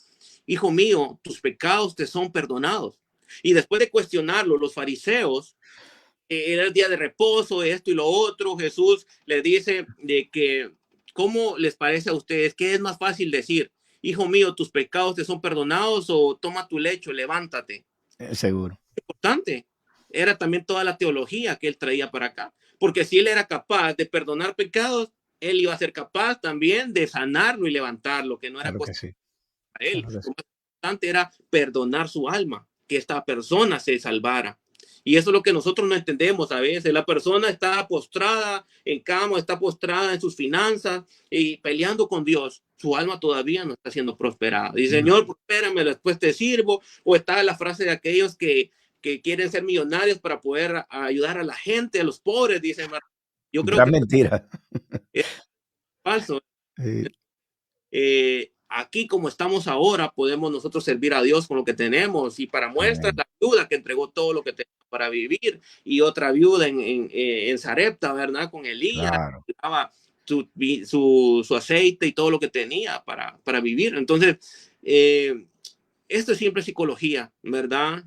hijo mío, tus pecados te son perdonados. Y después de cuestionarlo, los fariseos, era el día de reposo, esto y lo otro, Jesús les dice de que, ¿cómo les parece a ustedes? ¿Qué es más fácil decir? Hijo mío, tus pecados te son perdonados, o toma tu lecho, levántate. seguro. Importante. Era también toda la teología que él traía para acá. Porque si él era capaz de perdonar pecados, él iba a ser capaz también de sanarlo y levantarlo, que no era Claro que cuestión sí. para él. Claro que Lo sí. más importante era perdonar su alma, que esta persona se salvara. Y eso es lo que nosotros no entendemos a veces. La persona está postrada en cama, está postrada en sus finanzas y peleando con Dios. Su alma todavía no está siendo prosperada. Dice, Mm, Señor, prospérame, después te sirvo. O está la frase de aquellos que quieren ser millonarios para poder ayudar a la gente, a los pobres. Dicen, yo creo gran que mentira. es falso. Sí. Aquí como estamos ahora, podemos nosotros servir a Dios con lo que tenemos, y para muestra Amén. la viuda que entregó todo lo que tenía para vivir, y otra viuda en Sarepta, ¿verdad? Con Elías, Claro. daba su aceite y todo lo que tenía para vivir. Entonces, esto es siempre psicología, ¿verdad?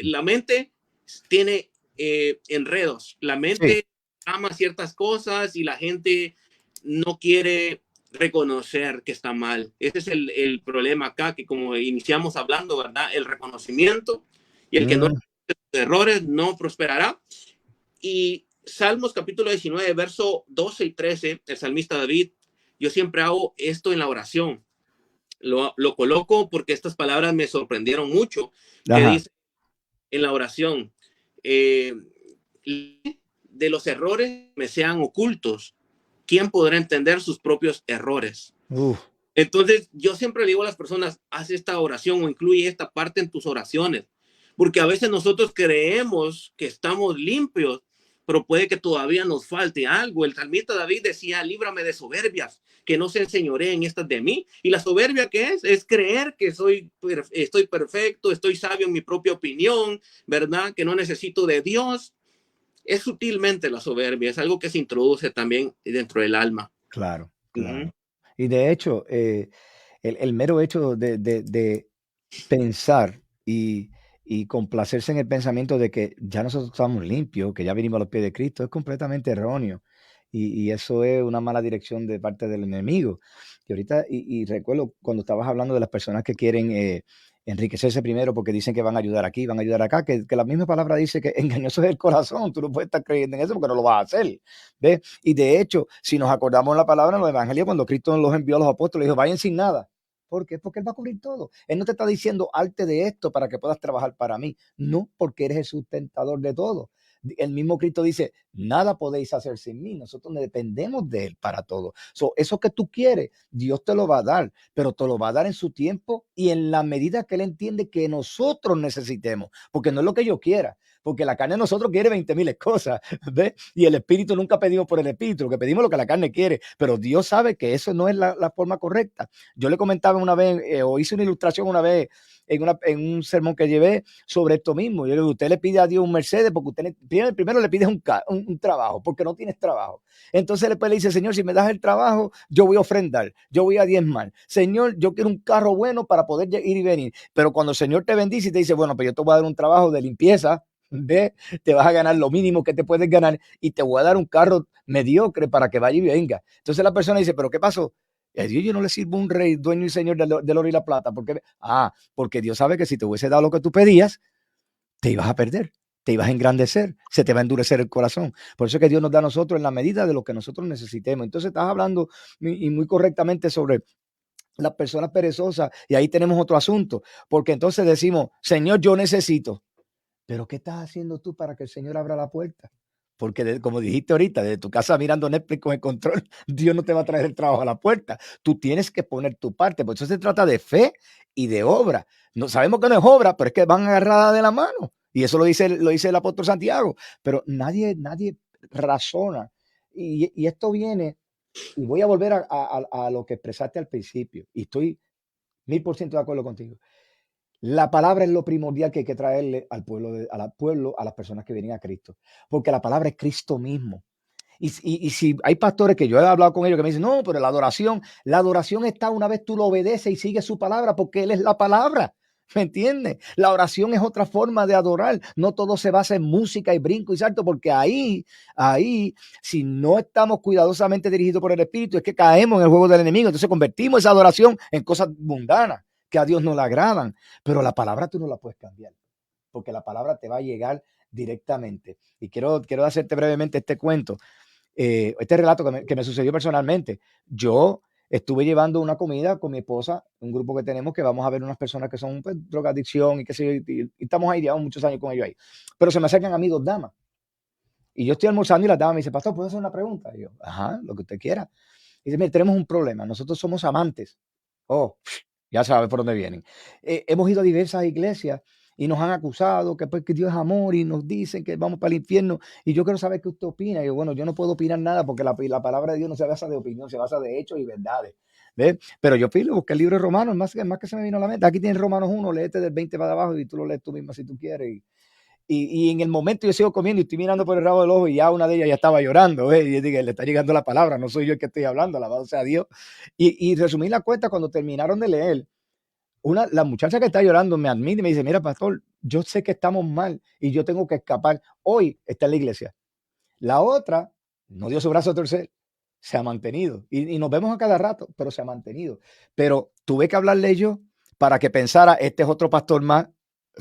La mente tiene enredos, la Sí. mente ama ciertas cosas y la gente no quiere reconocer que está mal. Ese es el problema acá, que como iniciamos hablando, ¿verdad? El reconocimiento, y el que no Mm, reconoce sus errores no prosperará. Y Salmos capítulo 19, verso 12 y 13, el salmista David, yo siempre hago esto en la oración. Lo coloco porque estas palabras me sorprendieron mucho, que ajá. dice en la oración, eh, de los errores me sean ocultos, ¿quién podrá entender sus propios errores? Uf, Entonces, yo siempre le digo a las personas, haz esta oración o incluye esta parte en tus oraciones, porque a veces nosotros creemos que estamos limpios, pero puede que todavía nos falte algo. El salmista David decía, líbrame de soberbias, que no se enseñoreen estas de mí. ¿Y la soberbia qué es? Es creer que estoy perfecto, estoy sabio en mi propia opinión, ¿verdad? Que no necesito de Dios. Es sutilmente la soberbia, es algo que se introduce también dentro del alma. Claro, Ujú. claro. Y de hecho, el mero hecho de pensar y complacerse en el pensamiento de que ya nosotros estamos limpios, que ya vinimos a los pies de Cristo, es completamente erróneo. Y eso es una mala dirección de parte del enemigo. Y ahorita, y recuerdo cuando estabas hablando de las personas que quieren enriquecerse primero porque dicen que van a ayudar aquí, van a ayudar acá, que la misma palabra dice que engañoso es el corazón, tú no puedes estar creyendo en eso porque no lo vas a hacer. ¿Ves? Y de hecho, si nos acordamos la palabra en los evangelios, cuando Cristo los envió a los apóstoles, dijo, vayan sin nada. ¿Por qué? Porque Él va a cubrir todo. Él no te está diciendo arte de esto para que puedas trabajar para mí. No, porque eres el sustentador de todo. El mismo Cristo dice, nada podéis hacer sin mí. Nosotros dependemos de Él para todo. Eso que tú quieres, Dios te lo va a dar, pero te lo va a dar en su tiempo y en la medida que Él entiende que nosotros necesitemos, porque no es lo que yo quiera. Porque la carne de nosotros quiere 20,000 cosas, ¿ves? Y el espíritu nunca pedimos por el espíritu, lo que pedimos es lo que la carne quiere, pero Dios sabe que eso no es la forma correcta. Yo le comentaba una vez, o hice una ilustración una vez en un sermón que llevé sobre esto mismo. Yo le digo, usted le pide a Dios un Mercedes porque usted primero le pides un trabajo, porque no tienes trabajo. Entonces después le dice, Señor, si me das el trabajo, yo voy a ofrendar, yo voy a diezmar. Señor, yo quiero un carro bueno para poder ir y venir. Pero cuando el Señor te bendice y te dice, bueno, pues yo te voy a dar un trabajo de limpieza, te vas a ganar lo mínimo que te puedes ganar y te voy a dar un carro mediocre para que vaya y venga. Entonces la persona dice, pero ¿qué pasó? A Dios yo no le sirvo un rey, dueño y señor del oro y la plata. Porque Dios sabe que si te hubiese dado lo que tú pedías, te ibas a perder, te ibas a engrandecer, se te va a endurecer el corazón. Por eso es que Dios nos da a nosotros en la medida de lo que nosotros necesitemos. Entonces estás hablando y muy correctamente sobre las personas perezosas y ahí tenemos otro asunto, porque entonces decimos, Señor, yo necesito. Pero ¿qué estás haciendo tú para que el Señor abra la puerta? Porque como dijiste ahorita, desde tu casa mirando Netflix con el control, Dios no te va a traer el trabajo a la puerta. Tú tienes que poner tu parte. Por eso se trata de fe y de obra. No sabemos que no es obra, pero es que van agarradas de la mano. Y eso lo dice el apóstol Santiago. Pero nadie razona. Y esto viene, y voy a volver a lo que expresaste al principio. Y estoy 1000% de acuerdo contigo. La palabra es lo primordial que hay que traerle al pueblo, a las personas que vienen a Cristo, porque la palabra es Cristo mismo. Y si hay pastores que yo he hablado con ellos que me dicen, no, pero la adoración está una vez tú lo obedeces y sigues su palabra, porque Él es la palabra. ¿Me entiendes? La oración es otra forma de adorar. No todo se basa en música y brinco y salto, porque ahí, si no estamos cuidadosamente dirigidos por el Espíritu, es que caemos en el juego del enemigo. Entonces convertimos esa adoración en cosas mundanas que a Dios no le agradan. Pero la palabra tú no la puedes cambiar, porque la palabra te va a llegar directamente. Y quiero hacerte brevemente este cuento, este relato que me sucedió personalmente. Yo estuve llevando una comida con mi esposa, un grupo que tenemos que vamos a ver unas personas que son pues, drogadicción y que sé y estamos ahí, llevamos muchos años con ellos ahí. Pero se me acercan a mí dos damas y yo estoy almorzando y la dama me dice, pastor, ¿puedo hacer una pregunta? Y yo, ajá, lo que usted quiera. Y dice, mire, tenemos un problema, nosotros somos amantes. Oh, ya sabes por dónde vienen. Hemos ido a diversas iglesias y nos han acusado que, pues, que Dios es amor y nos dicen que vamos para el infierno. Y yo quiero saber qué usted opina. Y yo, bueno, yo no puedo opinar nada porque la palabra de Dios no se basa de opinión, se basa de hechos y verdades. ¿Ves? Pero yo fui, busqué el libro de Romanos, más que se me vino a la mente. Aquí tienes Romanos 1, léete del 20 para abajo y tú lo lees tú misma si tú quieres. Y en el momento yo sigo comiendo y estoy mirando por el rabo del ojo y ya una de ellas ya estaba llorando, ¿eh? Y yo dije, le está llegando la palabra, no soy yo el que estoy hablando, alabado sea Dios. Y resumí la cuenta cuando terminaron de leer. La muchacha que está llorando me admite y me dice, mira, pastor, yo sé que estamos mal y yo tengo que escapar. Hoy está en la iglesia. La otra no dio su brazo a torcer, se ha mantenido. Y nos vemos a cada rato, pero se ha mantenido. Pero tuve que hablarle yo para que pensara, este es otro pastor más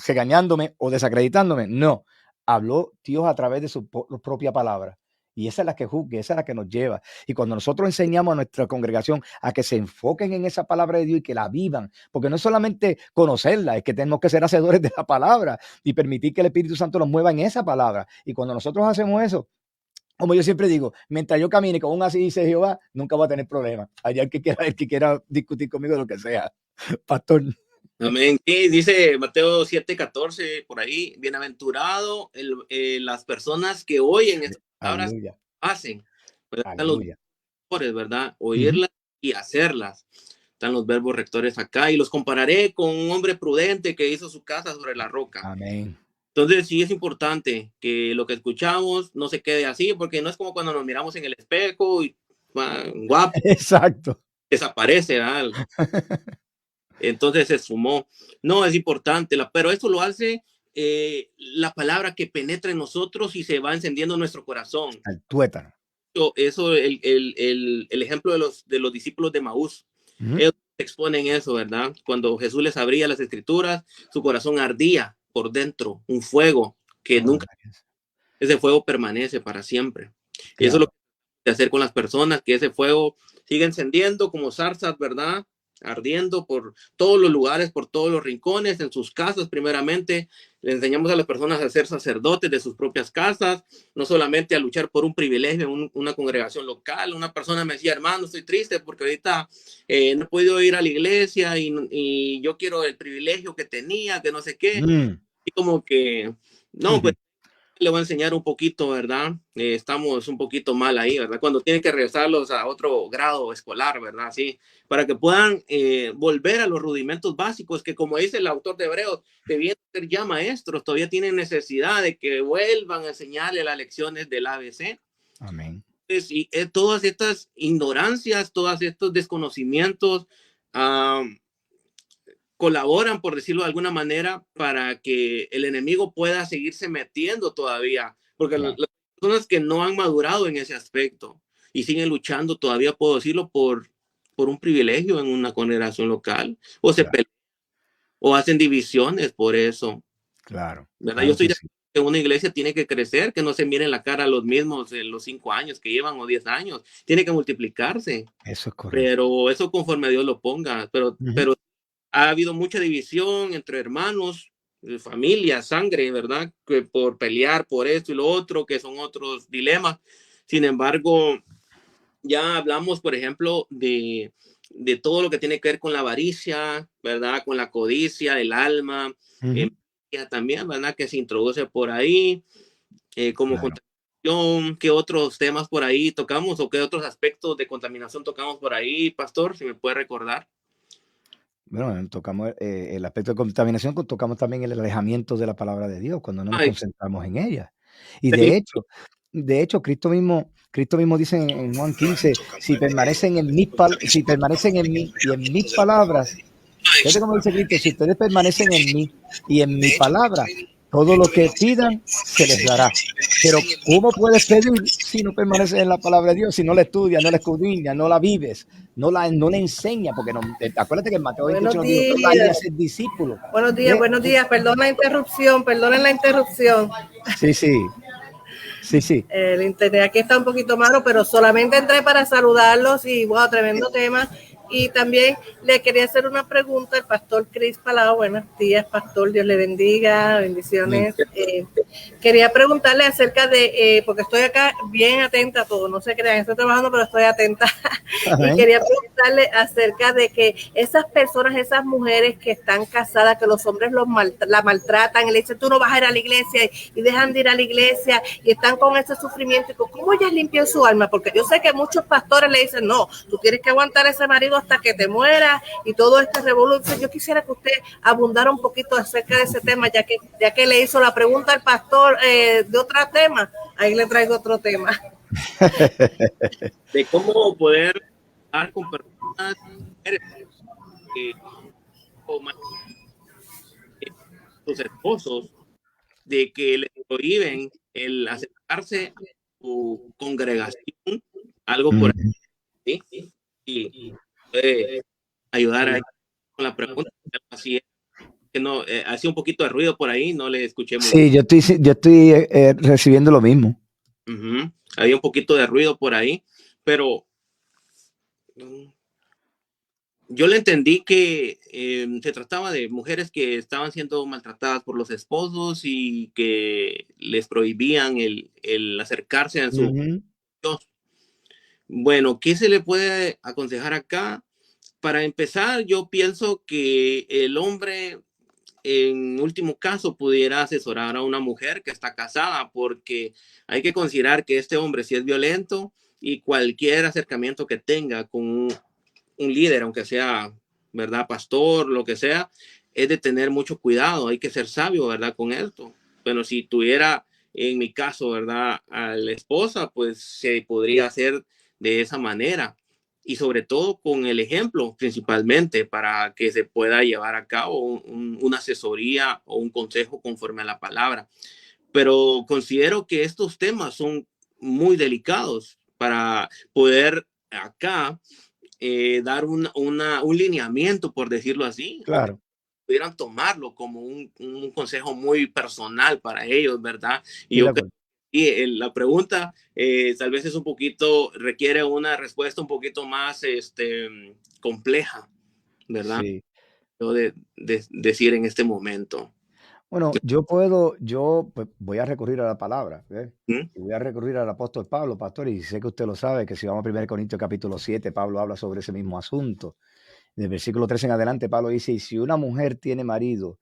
regañándome o desacreditándome. No, habló Dios a través de su propia palabra. Y esa es la que juzgue, esa es la que nos lleva. Y cuando nosotros enseñamos a nuestra congregación a que se enfoquen en esa palabra de Dios y que la vivan, porque no es solamente conocerla, es que tenemos que ser hacedores de la palabra y permitir que el Espíritu Santo nos mueva en esa palabra. Y cuando nosotros hacemos eso, como yo siempre digo, mientras yo camine con un así dice Jehová, nunca voy a tener problemas. Allá el que quiera discutir conmigo de lo que sea. Pastor. Amén. Y dice Mateo 7:14 por ahí, bienaventurado las personas que oyen estas palabras, Aleluya. hacen, pues están los Aleluya. verbos, ¿verdad? Ujú. Oírlas y hacerlas. Están los verbos rectores acá y los compararé con un hombre prudente que hizo su casa sobre la roca. Amén. Entonces sí es importante que lo que escuchamos no se quede así, porque no es como cuando nos miramos en el espejo y guapo, Exacto. desaparece, ¿verdad? Entonces se esfumó. No, es importante, pero eso lo hace la palabra que penetra en nosotros y se va encendiendo nuestro corazón. El tuétano. Eso el ejemplo de los discípulos de Maús, Ujú. ellos exponen eso, ¿verdad? Cuando Jesús les abría las escrituras, su corazón ardía por dentro, un fuego que Oh, nunca, ese fuego permanece para siempre. Eso es lo claro. que hay que hacer con las personas, que ese fuego siga encendiendo como zarzas, ¿verdad? Ardiendo por todos los lugares, por todos los rincones, en sus casas primeramente. Le enseñamos a las personas a ser sacerdotes de sus propias casas, no solamente a luchar por un privilegio en una congregación local. Una persona me decía, hermano, estoy triste porque ahorita no he podido ir a la iglesia y yo quiero el privilegio que tenía, que no sé qué. Mm. Y como que, no, pues le voy a enseñar un poquito, ¿verdad? Estamos un poquito mal ahí, ¿verdad? Cuando tienen que regresarlos a otro grado escolar, ¿verdad? Sí, para que puedan volver a los rudimentos básicos que, como dice el autor de Hebreos, debían ser ya maestros, todavía tienen necesidad de que vuelvan a enseñarle las lecciones del ABC. Amén. Entonces, y todas estas ignorancias, todos estos desconocimientos, colaboran, por decirlo de alguna manera, para que el enemigo pueda seguirse metiendo todavía, porque Claro. las personas que no han madurado en ese aspecto y siguen luchando todavía, puedo decirlo, por un privilegio en una congregación local, o se Claro. pelean, o hacen divisiones por eso, Claro. ¿verdad? Yo Claro estoy que de sí. acuerdo que una iglesia tiene que crecer, que no se miren la cara a los mismos en los 5 años que llevan o 10 años, tiene que multiplicarse, Eso es correcto. pero eso conforme Dios lo ponga, Ujú. pero ha habido mucha división entre hermanos, familia, sangre, ¿verdad? Que por pelear por esto y lo otro, que son otros dilemas. Sin embargo, ya hablamos, por ejemplo, de todo lo que tiene que ver con la avaricia, ¿verdad? Con la codicia, el alma, Ujú. envidia también, ¿verdad? Que se introduce por ahí, como Claro. contaminación. ¿Qué otros temas por ahí tocamos o qué otros aspectos de contaminación tocamos por ahí, pastor? Si me puede recordar. Bueno, tocamos el aspecto de contaminación, tocamos también el alejamiento de la palabra de Dios cuando no nos Ay, concentramos en ella. Y sí, de hecho, Cristo mismo dice en Juan 15, si permanecen en mí y en mis palabras, fíjate cómo dice Cristo, si ustedes permanecen en mí y en mi palabra, todo lo que pidan se les dará. Pero ¿cómo puedes pedir si no permaneces en la palabra de Dios, si no la estudias, no la escudriñas, no la vives, no la enseñas? Porque no, acuérdate que en Mateo 28 Buenos nos dijo, toda ir a días, ser discípulos. buenos días, ¿Eh? buenos días. Perdón la interrupción, perdonen la interrupción. Sí, sí, sí, sí. El internet aquí está un poquito malo, pero solamente entré para saludarlos y wow, tremendo tema. Y también le quería hacer una pregunta al pastor Cris Palau. Buenos días, pastor, Dios le bendiga, bendiciones. Quería preguntarle acerca de, porque estoy acá bien atenta a todo, no se crean, estoy trabajando, pero estoy atenta. Y Amén. quería preguntarle acerca de que esas personas, esas mujeres que están casadas, que los hombres la maltratan y le dicen, tú no vas a ir a la iglesia y dejan de ir a la iglesia y están con ese sufrimiento. ¿Cómo ellas limpian su alma? Porque yo sé que muchos pastores le dicen, no, tú tienes que aguantar a ese marido hasta que te mueras y todo este revolución. Yo quisiera que usted abundara un poquito acerca de ese tema, ya que le hizo la pregunta al pastor de otro tema, ahí le traigo otro tema. de cómo poder estar con personas que o sus esposos de que le prohíben el acercarse a su congregación, algo por Ujú. ahí, y puede ayudar ahí con la pregunta. Así es, que no, hacía un poquito de ruido por ahí, no le escuché muy bien. Sí, yo estoy recibiendo lo mismo. Había un poquito de ruido por ahí, pero yo le entendí que se trataba de mujeres que estaban siendo maltratadas por los esposos y que les prohibían el acercarse a su Ujú. Dios. Bueno, ¿qué se le puede aconsejar acá? Para empezar, yo pienso que el hombre, en último caso, pudiera asesorar a una mujer que está casada, porque hay que considerar que este hombre si es violento y cualquier acercamiento que tenga con un líder, aunque sea, ¿verdad? Pastor, lo que sea, es de tener mucho cuidado, hay que ser sabio, ¿verdad? Con esto. Bueno, si tuviera, en mi caso, ¿verdad? A la esposa, pues se podría hacer de esa manera y sobre todo con el ejemplo principalmente para que se pueda llevar a cabo una asesoría o un consejo conforme a la palabra. Pero considero que estos temas son muy delicados para poder acá dar un lineamiento, por decirlo así, o que Claro. pudieran tomarlo como un consejo muy personal para ellos, ¿verdad? Y Estoy de yo creo acuerdo. que la pregunta tal vez es un poquito, requiere una respuesta un poquito más compleja, ¿verdad? Sí. Yo de decir en este momento. Bueno, yo pues, voy a recurrir a la palabra, ¿ves? ¿Mm? Y voy a recurrir al apóstol Pablo, pastor, y sé que usted lo sabe, que si vamos a 1 Corintios capítulo 7, Pablo habla sobre ese mismo asunto. Del versículo 13 en adelante, Pablo dice, y si una mujer tiene marido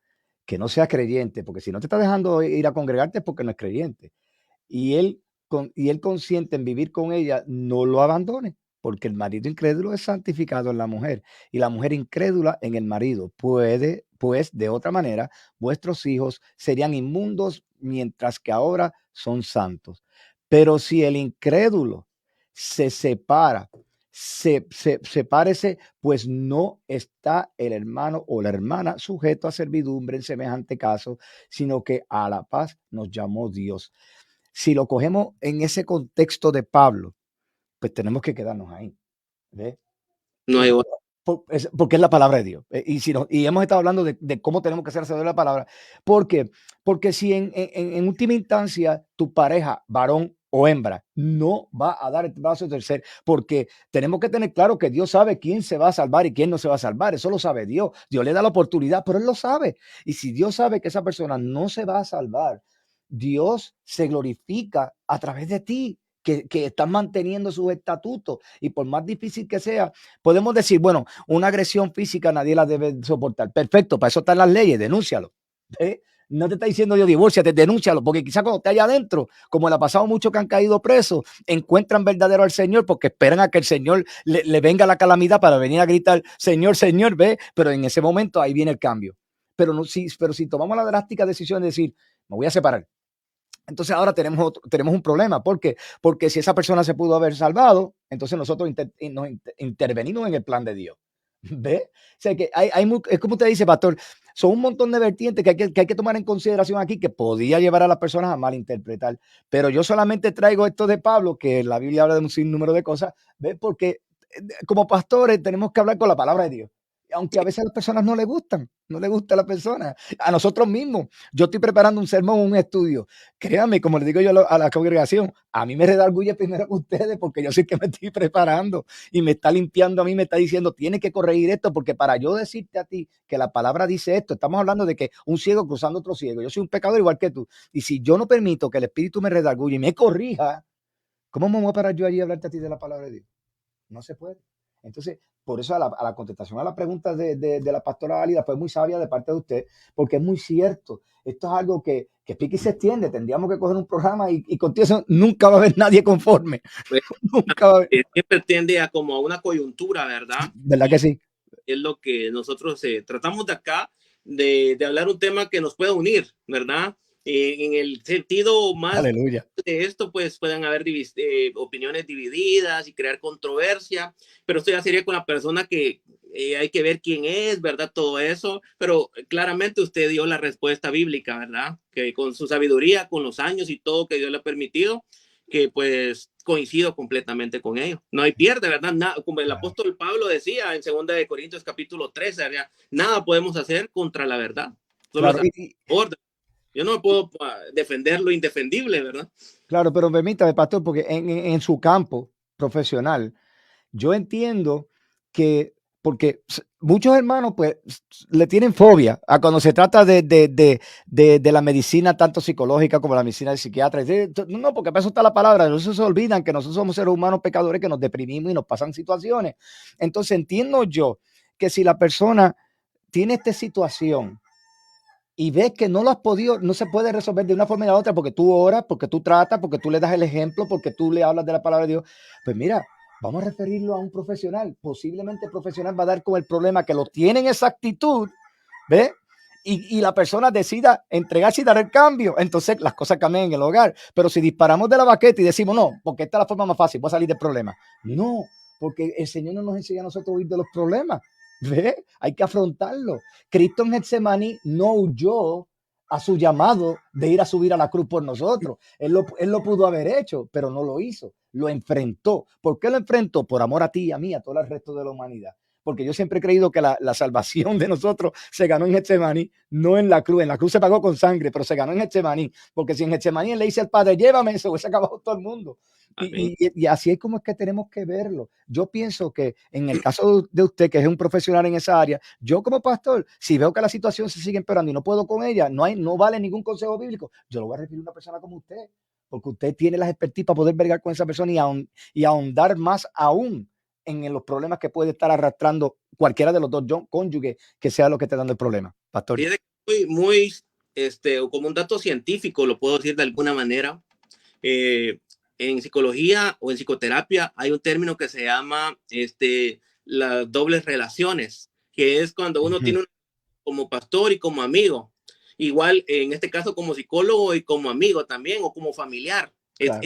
que no sea creyente, porque si no te está dejando ir a congregarte es porque no es creyente, y él consiente en vivir con ella, no lo abandone, porque el marido incrédulo es santificado en la mujer y la mujer incrédula en el marido. Puede, pues, de otra manera, vuestros hijos serían inmundos mientras que ahora son santos. Pero si el incrédulo se separa, sepárese, pues no está el hermano o la hermana sujeto a servidumbre en semejante caso, sino que a la paz nos llamó Dios. Si lo cogemos en ese contexto de Pablo, pues tenemos que quedarnos ahí, ¿ves? No hay Porque es la palabra de Dios. Y hemos estado hablando de cómo tenemos que ser hacedores de la palabra. ¿Por qué? Porque si en última instancia tu pareja, varón o hembra, no va a dar el brazo a torcer, porque tenemos que tener claro que Dios sabe quién se va a salvar y quién no se va a salvar. Eso lo sabe Dios. Dios le da la oportunidad, pero Él lo sabe. Y si Dios sabe que esa persona no se va a salvar, Dios se glorifica a través de ti, que estás manteniendo sus estatutos. Y por más difícil que sea, podemos decir, bueno, una agresión física nadie la debe soportar. Perfecto, para eso están las leyes, denúncialo. ¿Eh? No te está diciendo Dios, divórciate, denúncialo, porque quizás cuando esté allá adentro, como le ha pasado mucho que han caído presos, encuentran verdadero al Señor porque esperan a que el Señor le venga la calamidad para venir a gritar, Señor, Señor, ve, pero en ese momento ahí viene el cambio. Pero si tomamos la drástica decisión de decir, me voy a separar, entonces ahora tenemos un problema. ¿Por qué? Porque si esa persona se pudo haber salvado, entonces nosotros intervenimos en el plan de Dios. ¿Ve? O sea que es como usted dice, pastor, son un montón de vertientes que hay que tomar en consideración aquí que podía llevar a las personas a malinterpretar. Pero yo solamente traigo esto de Pablo, que la Biblia habla de un sinnúmero de cosas, ¿ve? Porque como pastores tenemos que hablar con la palabra de Dios. Aunque a veces a las personas no les gustan, no les gusta a la persona, a nosotros mismos. Yo estoy preparando un sermón, un estudio. Créanme, como le digo yo a la congregación, a mí me redarguye primero que ustedes porque yo sé que me estoy preparando y me está limpiando a mí, me está diciendo, tienes que corregir esto porque para yo decirte a ti que la palabra dice esto, estamos hablando de que un ciego cruzando otro ciego, yo soy un pecador igual que tú. Y si yo no permito que el Espíritu me redarguye y me corrija, ¿cómo me voy a parar yo allí a hablarte a ti de la palabra de Dios? No se puede. Entonces, por eso a la contestación a la pregunta de la pastora Álida fue muy sabia de parte de usted, porque es muy cierto. Esto es algo que pique y se extiende. Tendríamos que coger un programa y contigo eso nunca va a haber nadie conforme. Nunca va a haber. siempre tiende a como a una coyuntura, ¿verdad? ¿Verdad que sí? Es lo que nosotros tratamos de acá, de hablar un tema que nos pueda unir, ¿verdad? En el sentido más Aleluya. de esto, pues pueden haber opiniones divididas y crear controversia, pero esto ya sería con la persona que hay que ver quién es, ¿verdad? Todo eso, pero claramente usted dio la respuesta bíblica, ¿verdad? Que con su sabiduría, con los años y todo que Dios le ha permitido, que pues coincido completamente con ello. No hay pierde, ¿verdad? Nada, como el apóstol Pablo decía en 2 Corintios capítulo 13, ¿verdad? Nada podemos hacer contra la verdad. Solo Claro, es a favor. Yo no puedo defender lo indefendible, ¿verdad? claro, pero permítame, pastor, porque en su campo profesional, yo entiendo que, porque muchos hermanos pues le tienen fobia a cuando se trata de la medicina tanto psicológica como la medicina de psiquiatra. No, porque para eso está la palabra. Nosotros se olvidan que nosotros somos seres humanos pecadores que nos deprimimos y nos pasan situaciones. Entonces entiendo yo que si la persona tiene esta situación y ves que no lo has podido, no se puede resolver de una forma y de la otra porque tú oras, porque tú tratas, porque tú le das el ejemplo, porque tú le hablas de la palabra de Dios, pues mira, vamos a referirlo a un profesional. Posiblemente el profesional va a dar con el problema que lo tiene en esa actitud, ¿ves? y la persona decida entregarse y dar el cambio, entonces las cosas cambian en el hogar. Pero si disparamos de la baqueta y decimos, no, porque esta es la forma más fácil, voy a salir del problema. No, porque el Señor no nos enseña a nosotros a huir de los problemas. ¿Ve? Hay que afrontarlo. Cristo en Getsemaní no huyó a su llamado de ir a subir a la cruz por nosotros. Él lo pudo haber hecho, pero no lo hizo. Lo enfrentó. ¿Por qué lo enfrentó? Por amor a ti y a mí, a todo el resto de la humanidad. Porque yo siempre he creído que la salvación de nosotros se ganó en Getsemaní, no en la cruz. En la cruz se pagó con sangre, pero se ganó en Getsemaní. Porque si en Getsemaní él le dice al Padre, llévame, se hubiese acabado todo el mundo. Y así es como es que tenemos que verlo. Yo pienso que en el caso de usted, que es un profesional en esa área, yo como pastor, si veo que la situación se sigue empeorando y no puedo con ella, no vale ningún consejo bíblico, yo lo voy a referir a una persona como usted, porque usted tiene las expertise para poder bregar con esa persona y ahondar más aún en los problemas que puede estar arrastrando cualquiera de los dos cónyuges que sea lo que esté dando el problema, pastor. Muy, como un dato científico, lo puedo decir de alguna manera. En psicología o en psicoterapia hay un término que se llama las dobles relaciones, que es cuando uno tiene como pastor y como amigo. Igual en este caso como psicólogo y como amigo también o como familiar. Claro.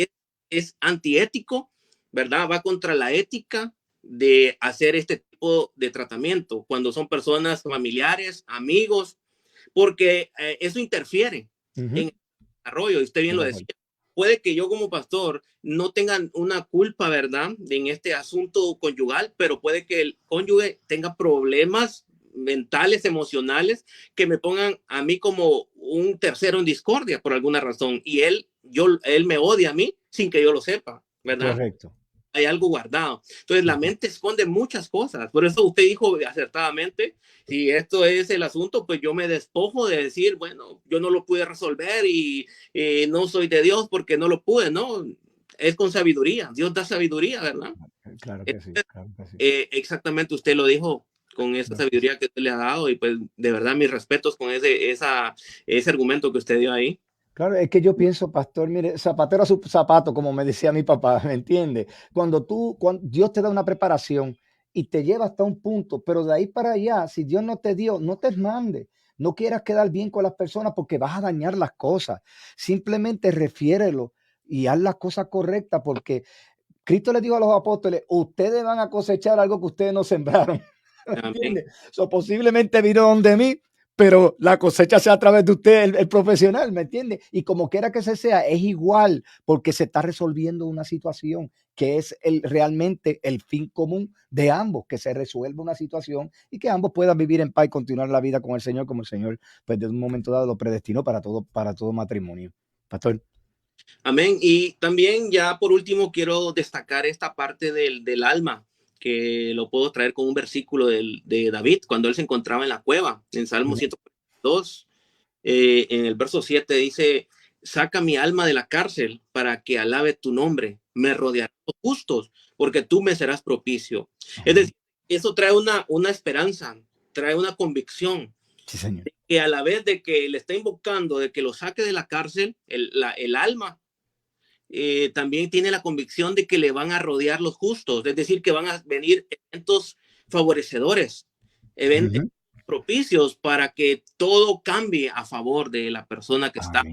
Es antiético, ¿verdad? Va contra la ética de hacer este tipo de tratamiento cuando son personas familiares, amigos, porque eso interfiere en el desarrollo. Y usted bien lo decía. Puede que yo como pastor no tenga una culpa, ¿verdad?, en este asunto conyugal, pero puede que el cónyuge tenga problemas mentales, emocionales, que me pongan a mí como un tercero en discordia por alguna razón. Y él me odia a mí sin que yo lo sepa, ¿verdad? Correcto. Hay algo guardado. Entonces la mente esconde muchas cosas. Por eso usted dijo acertadamente, si esto es el asunto, pues yo me despojo de decir, bueno, yo no lo pude resolver y no soy de Dios porque no lo pude, ¿no? Es con sabiduría. Dios da sabiduría, ¿verdad? Claro que sí. Claro que sí. Exactamente, usted lo dijo con esa sabiduría que usted le ha dado y pues de verdad mis respetos con ese argumento que usted dio ahí. Claro, es que yo pienso, pastor, mire, zapatero a su zapato, como me decía mi papá, ¿me entiende? Cuando Dios te da una preparación y te lleva hasta un punto, pero de ahí para allá, si Dios no te dio, no te mande. No quieras quedar bien con las personas porque vas a dañar las cosas. Simplemente refiérelo y haz las cosas correctas porque Cristo le dijo a los apóstoles, ustedes van a cosechar algo que ustedes no sembraron. ¿Me entiende? Posiblemente vino donde mí, pero la cosecha sea a través de usted, el profesional, ¿me entiende? Y como quiera que sea, es igual, porque se está resolviendo una situación que es realmente el fin común de ambos, que se resuelva una situación y que ambos puedan vivir en paz y continuar la vida con el Señor, como el Señor, pues de un momento dado lo predestinó para todo matrimonio. Pastor. Amén. Y también ya por último quiero destacar esta parte del alma, que lo puedo traer con un versículo de David, cuando él se encontraba en la cueva, en Salmo 142, en el verso 7 dice, saca mi alma de la cárcel para que alabe tu nombre, me rodearán los justos, porque tú me serás propicio. Es decir, eso trae una esperanza, trae una convicción. Sí, señor. De que a la vez de que le está invocando, de que lo saque de la cárcel, el alma, también tiene la convicción de que le van a rodear los justos, es decir, que van a venir eventos favorecedores, eventos propicios para que todo cambie a favor de la persona que está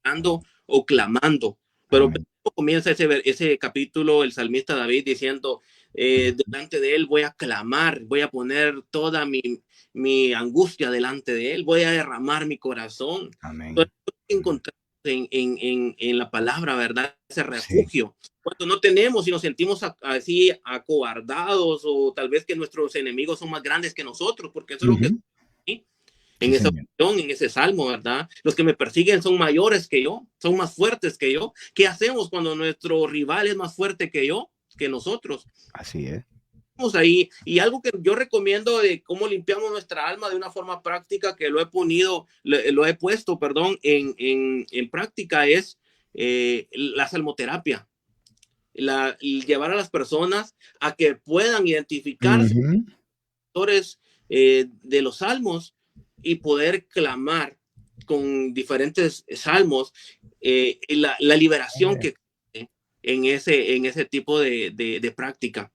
orando o clamando. Pero comienza ese capítulo, el salmista David diciendo, delante de él voy a clamar, voy a poner toda mi angustia delante de él, voy a derramar mi corazón. Entonces, encontrar en la palabra, ¿verdad? Ese refugio. Sí. Cuando no tenemos y nos sentimos así acobardados o tal vez que nuestros enemigos son más grandes que nosotros, porque eso es lo que ¿sí? En esa opción, en ese salmo, ¿verdad? Los que me persiguen son mayores que yo, son más fuertes que yo. ¿Qué hacemos cuando nuestro rival es más fuerte que yo, que nosotros? Así es. Ahí. Y algo que yo recomiendo de cómo limpiamos nuestra alma de una forma práctica, que lo he puesto en práctica, es la salmoterapia. Llevar a las personas a que puedan identificar factores de los salmos y poder clamar con diferentes salmos la liberación que en ese tipo de práctica.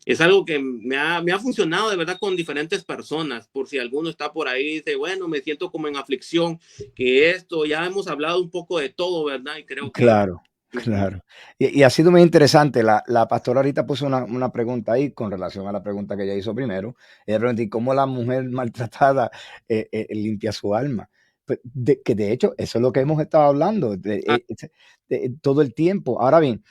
es algo que me ha funcionado de verdad con diferentes personas. Por si alguno está por ahí y dice, bueno, me siento como en aflicción, que esto, ya hemos hablado un poco de todo, ¿verdad? Y creo que Claro, claro. Y ha sido muy interesante. La pastora ahorita puso una pregunta ahí con relación a la pregunta que ella hizo primero. Ella preguntó, ¿y cómo la mujer maltratada limpia su alma? Pues, que de hecho, eso es lo que hemos estado hablando todo el tiempo. Ahora bien,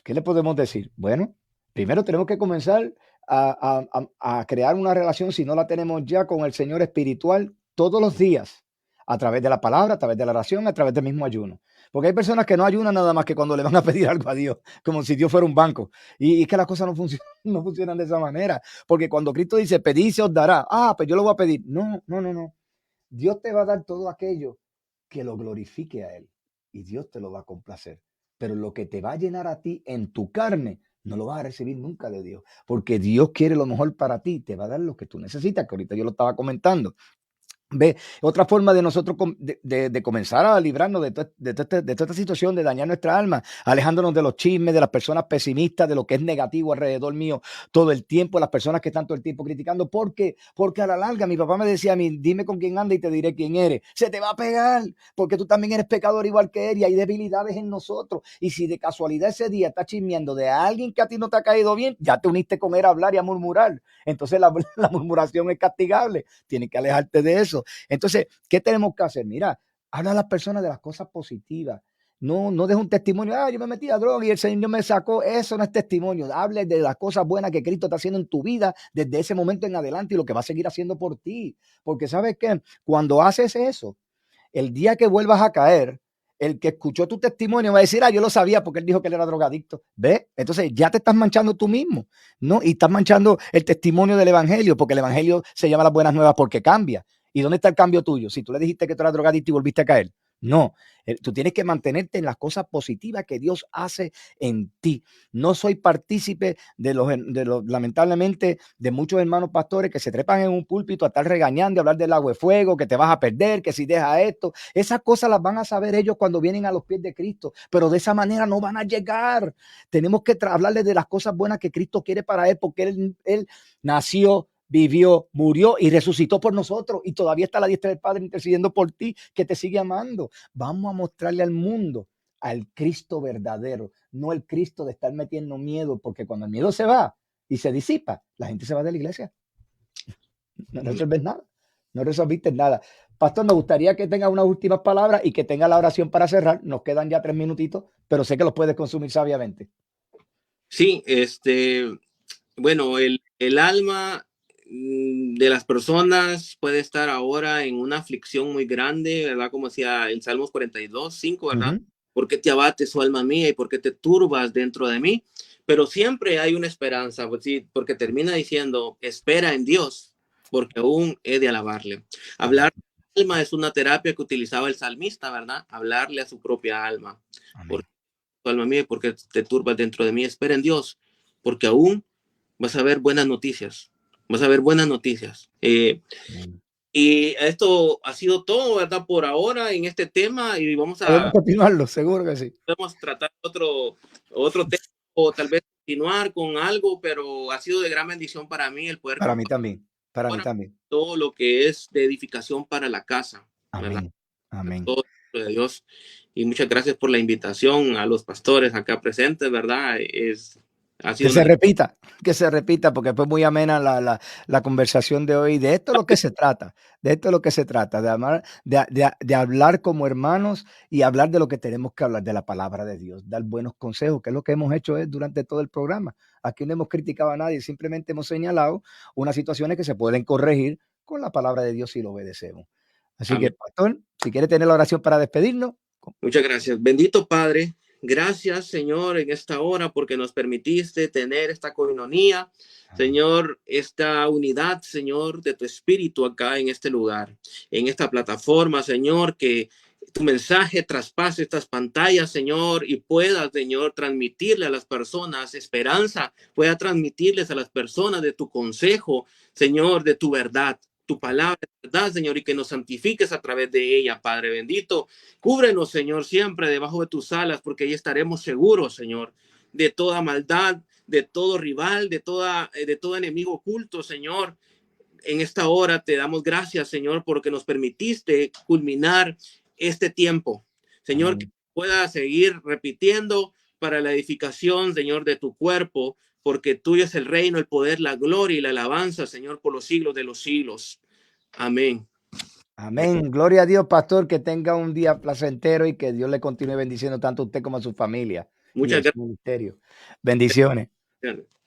¿qué le podemos decir? Bueno, primero tenemos que comenzar a crear una relación, si no la tenemos ya, con el Señor espiritual todos los días, a través de la palabra, a través de la oración, a través del mismo ayuno. Porque hay personas que no ayunan nada más que cuando le van a pedir algo a Dios, como si Dios fuera un banco. Y es que las cosas no funcionan, no funcionan de esa manera. Porque cuando Cristo dice, pedid y se os dará, pues yo lo voy a pedir. No, no, no, no. Dios te va a dar todo aquello que lo glorifique a Él. Y Dios te lo va a complacer. Pero lo que te va a llenar a ti en tu carne, no lo vas a recibir nunca de Dios. Porque Dios quiere lo mejor para ti. Te va a dar lo que tú necesitas, que ahorita yo lo estaba comentando. Ve, otra forma de nosotros de comenzar a librarnos de toda esta situación de dañar nuestra alma, alejándonos de los chismes, de las personas pesimistas, de lo que es negativo alrededor mío todo el tiempo, las personas que están todo el tiempo criticando. ¿Por qué? Porque a la larga mi papá me decía a mí, dime con quién anda y te diré quién eres. Se te va a pegar, porque tú también eres pecador igual que él y hay debilidades en nosotros. Y si de casualidad ese día estás chismeando de alguien que a ti no te ha caído bien, ya te uniste con él a hablar y a murmurar. Entonces la murmuración es castigable. Tienes que alejarte de eso. Entonces, ¿qué tenemos que hacer? Mira, habla a las personas de las cosas positivas. No dejes un testimonio, yo me metí a droga y el Señor me sacó. Eso no es testimonio. Hable de las cosas buenas que Cristo está haciendo en tu vida desde ese momento en adelante y lo que va a seguir haciendo por ti. Porque ¿sabes qué? Cuando haces eso, el día que vuelvas a caer, el que escuchó tu testimonio va a decir, yo lo sabía porque él dijo que él era drogadicto. ¿Ves? Entonces ya te estás manchando tú mismo, ¿no? Y estás manchando el testimonio del evangelio, porque el evangelio se llama las buenas nuevas porque cambia. ¿Y dónde está el cambio tuyo? Si tú le dijiste que tú eras drogadicto y volviste a caer. No, tú tienes que mantenerte en las cosas positivas que Dios hace en ti. No soy partícipe de los lamentablemente, de muchos hermanos pastores que se trepan en un púlpito a estar regañando, a hablar del agua de fuego, que te vas a perder, que si dejas esto. Esas cosas las van a saber ellos cuando vienen a los pies de Cristo, pero de esa manera no van a llegar. Tenemos que hablarles de las cosas buenas que Cristo quiere para él, porque él nació, vivió, murió y resucitó por nosotros y todavía está a la diestra del Padre intercediendo por ti, que te sigue amando. Vamos a mostrarle al mundo al Cristo verdadero, no el Cristo de estar metiendo miedo, porque cuando el miedo se va y se disipa, la gente se va de la iglesia. No resuelves nada, no resolviste nada. Pastor, me gustaría que tenga unas últimas palabras y que tenga la oración para cerrar. Nos quedan ya 3 minutitos, pero sé que los puedes consumir sabiamente. Sí, bueno, el alma de las personas puede estar ahora en una aflicción muy grande, ¿verdad? Como decía en Salmos 42:5, ¿verdad? ¿Por qué te abates, oh alma mía, y por qué te turbas dentro de mí? Pero siempre hay una esperanza, pues sí, porque termina diciendo, espera en Dios, porque aún he de alabarle. Hablar de alma es una terapia que utilizaba el salmista, ¿verdad? Hablarle a su propia alma. Por tu alma mía, porque te turbas dentro de mí, espera en Dios, porque aún vas a ver buenas noticias. Vas a ver buenas noticias. Y esto ha sido todo, ¿verdad? Por ahora en este tema y vamos a continuarlo, seguro que sí. Podemos tratar otro tema o tal vez continuar con algo, pero ha sido de gran bendición para mí el poder para mí también, para mí también. todo lo que es de edificación para la casa. ¿Verdad? Amén, amén. Todo de Dios. Y muchas gracias por la invitación a los pastores acá presentes, ¿verdad? Que se repita, porque fue muy amena la conversación de hoy. De esto es lo que se trata, de hablar como hermanos y hablar de lo que tenemos que hablar, de la palabra de Dios, dar buenos consejos, que es lo que hemos hecho durante todo el programa. Aquí no hemos criticado a nadie, simplemente hemos señalado unas situaciones que se pueden corregir con la palabra de Dios si lo obedecemos. Así Amén. que, pastor, si quiere tener la oración para despedirnos. Muchas gracias. Bendito Padre. Gracias, Señor, en esta hora porque nos permitiste tener esta coinonía, Señor, esta unidad, Señor, de tu espíritu acá en este lugar, en esta plataforma, Señor, que tu mensaje traspase estas pantallas, Señor, y pueda, Señor, transmitirle a las personas esperanza, pueda transmitirles a las personas de tu consejo, Señor, de tu verdad. Tu palabra es verdad, Señor, y que nos santifiques a través de ella, Padre bendito. Cúbrenos, Señor, siempre debajo de tus alas, porque ahí estaremos seguros, Señor, de toda maldad, de todo rival, de todo enemigo oculto, Señor. En esta hora te damos gracias, Señor, porque nos permitiste culminar este tiempo. Señor, Amén. que pueda seguir repitiendo para la edificación, Señor, de tu cuerpo, porque tuyo es el reino, el poder, la gloria y la alabanza, Señor, por los siglos de los siglos. Amén. Amén. Gloria a Dios, pastor, que tenga un día placentero y que Dios le continúe bendiciendo tanto a usted como a su familia y Muchas en su ministerio. Bendiciones. gracias.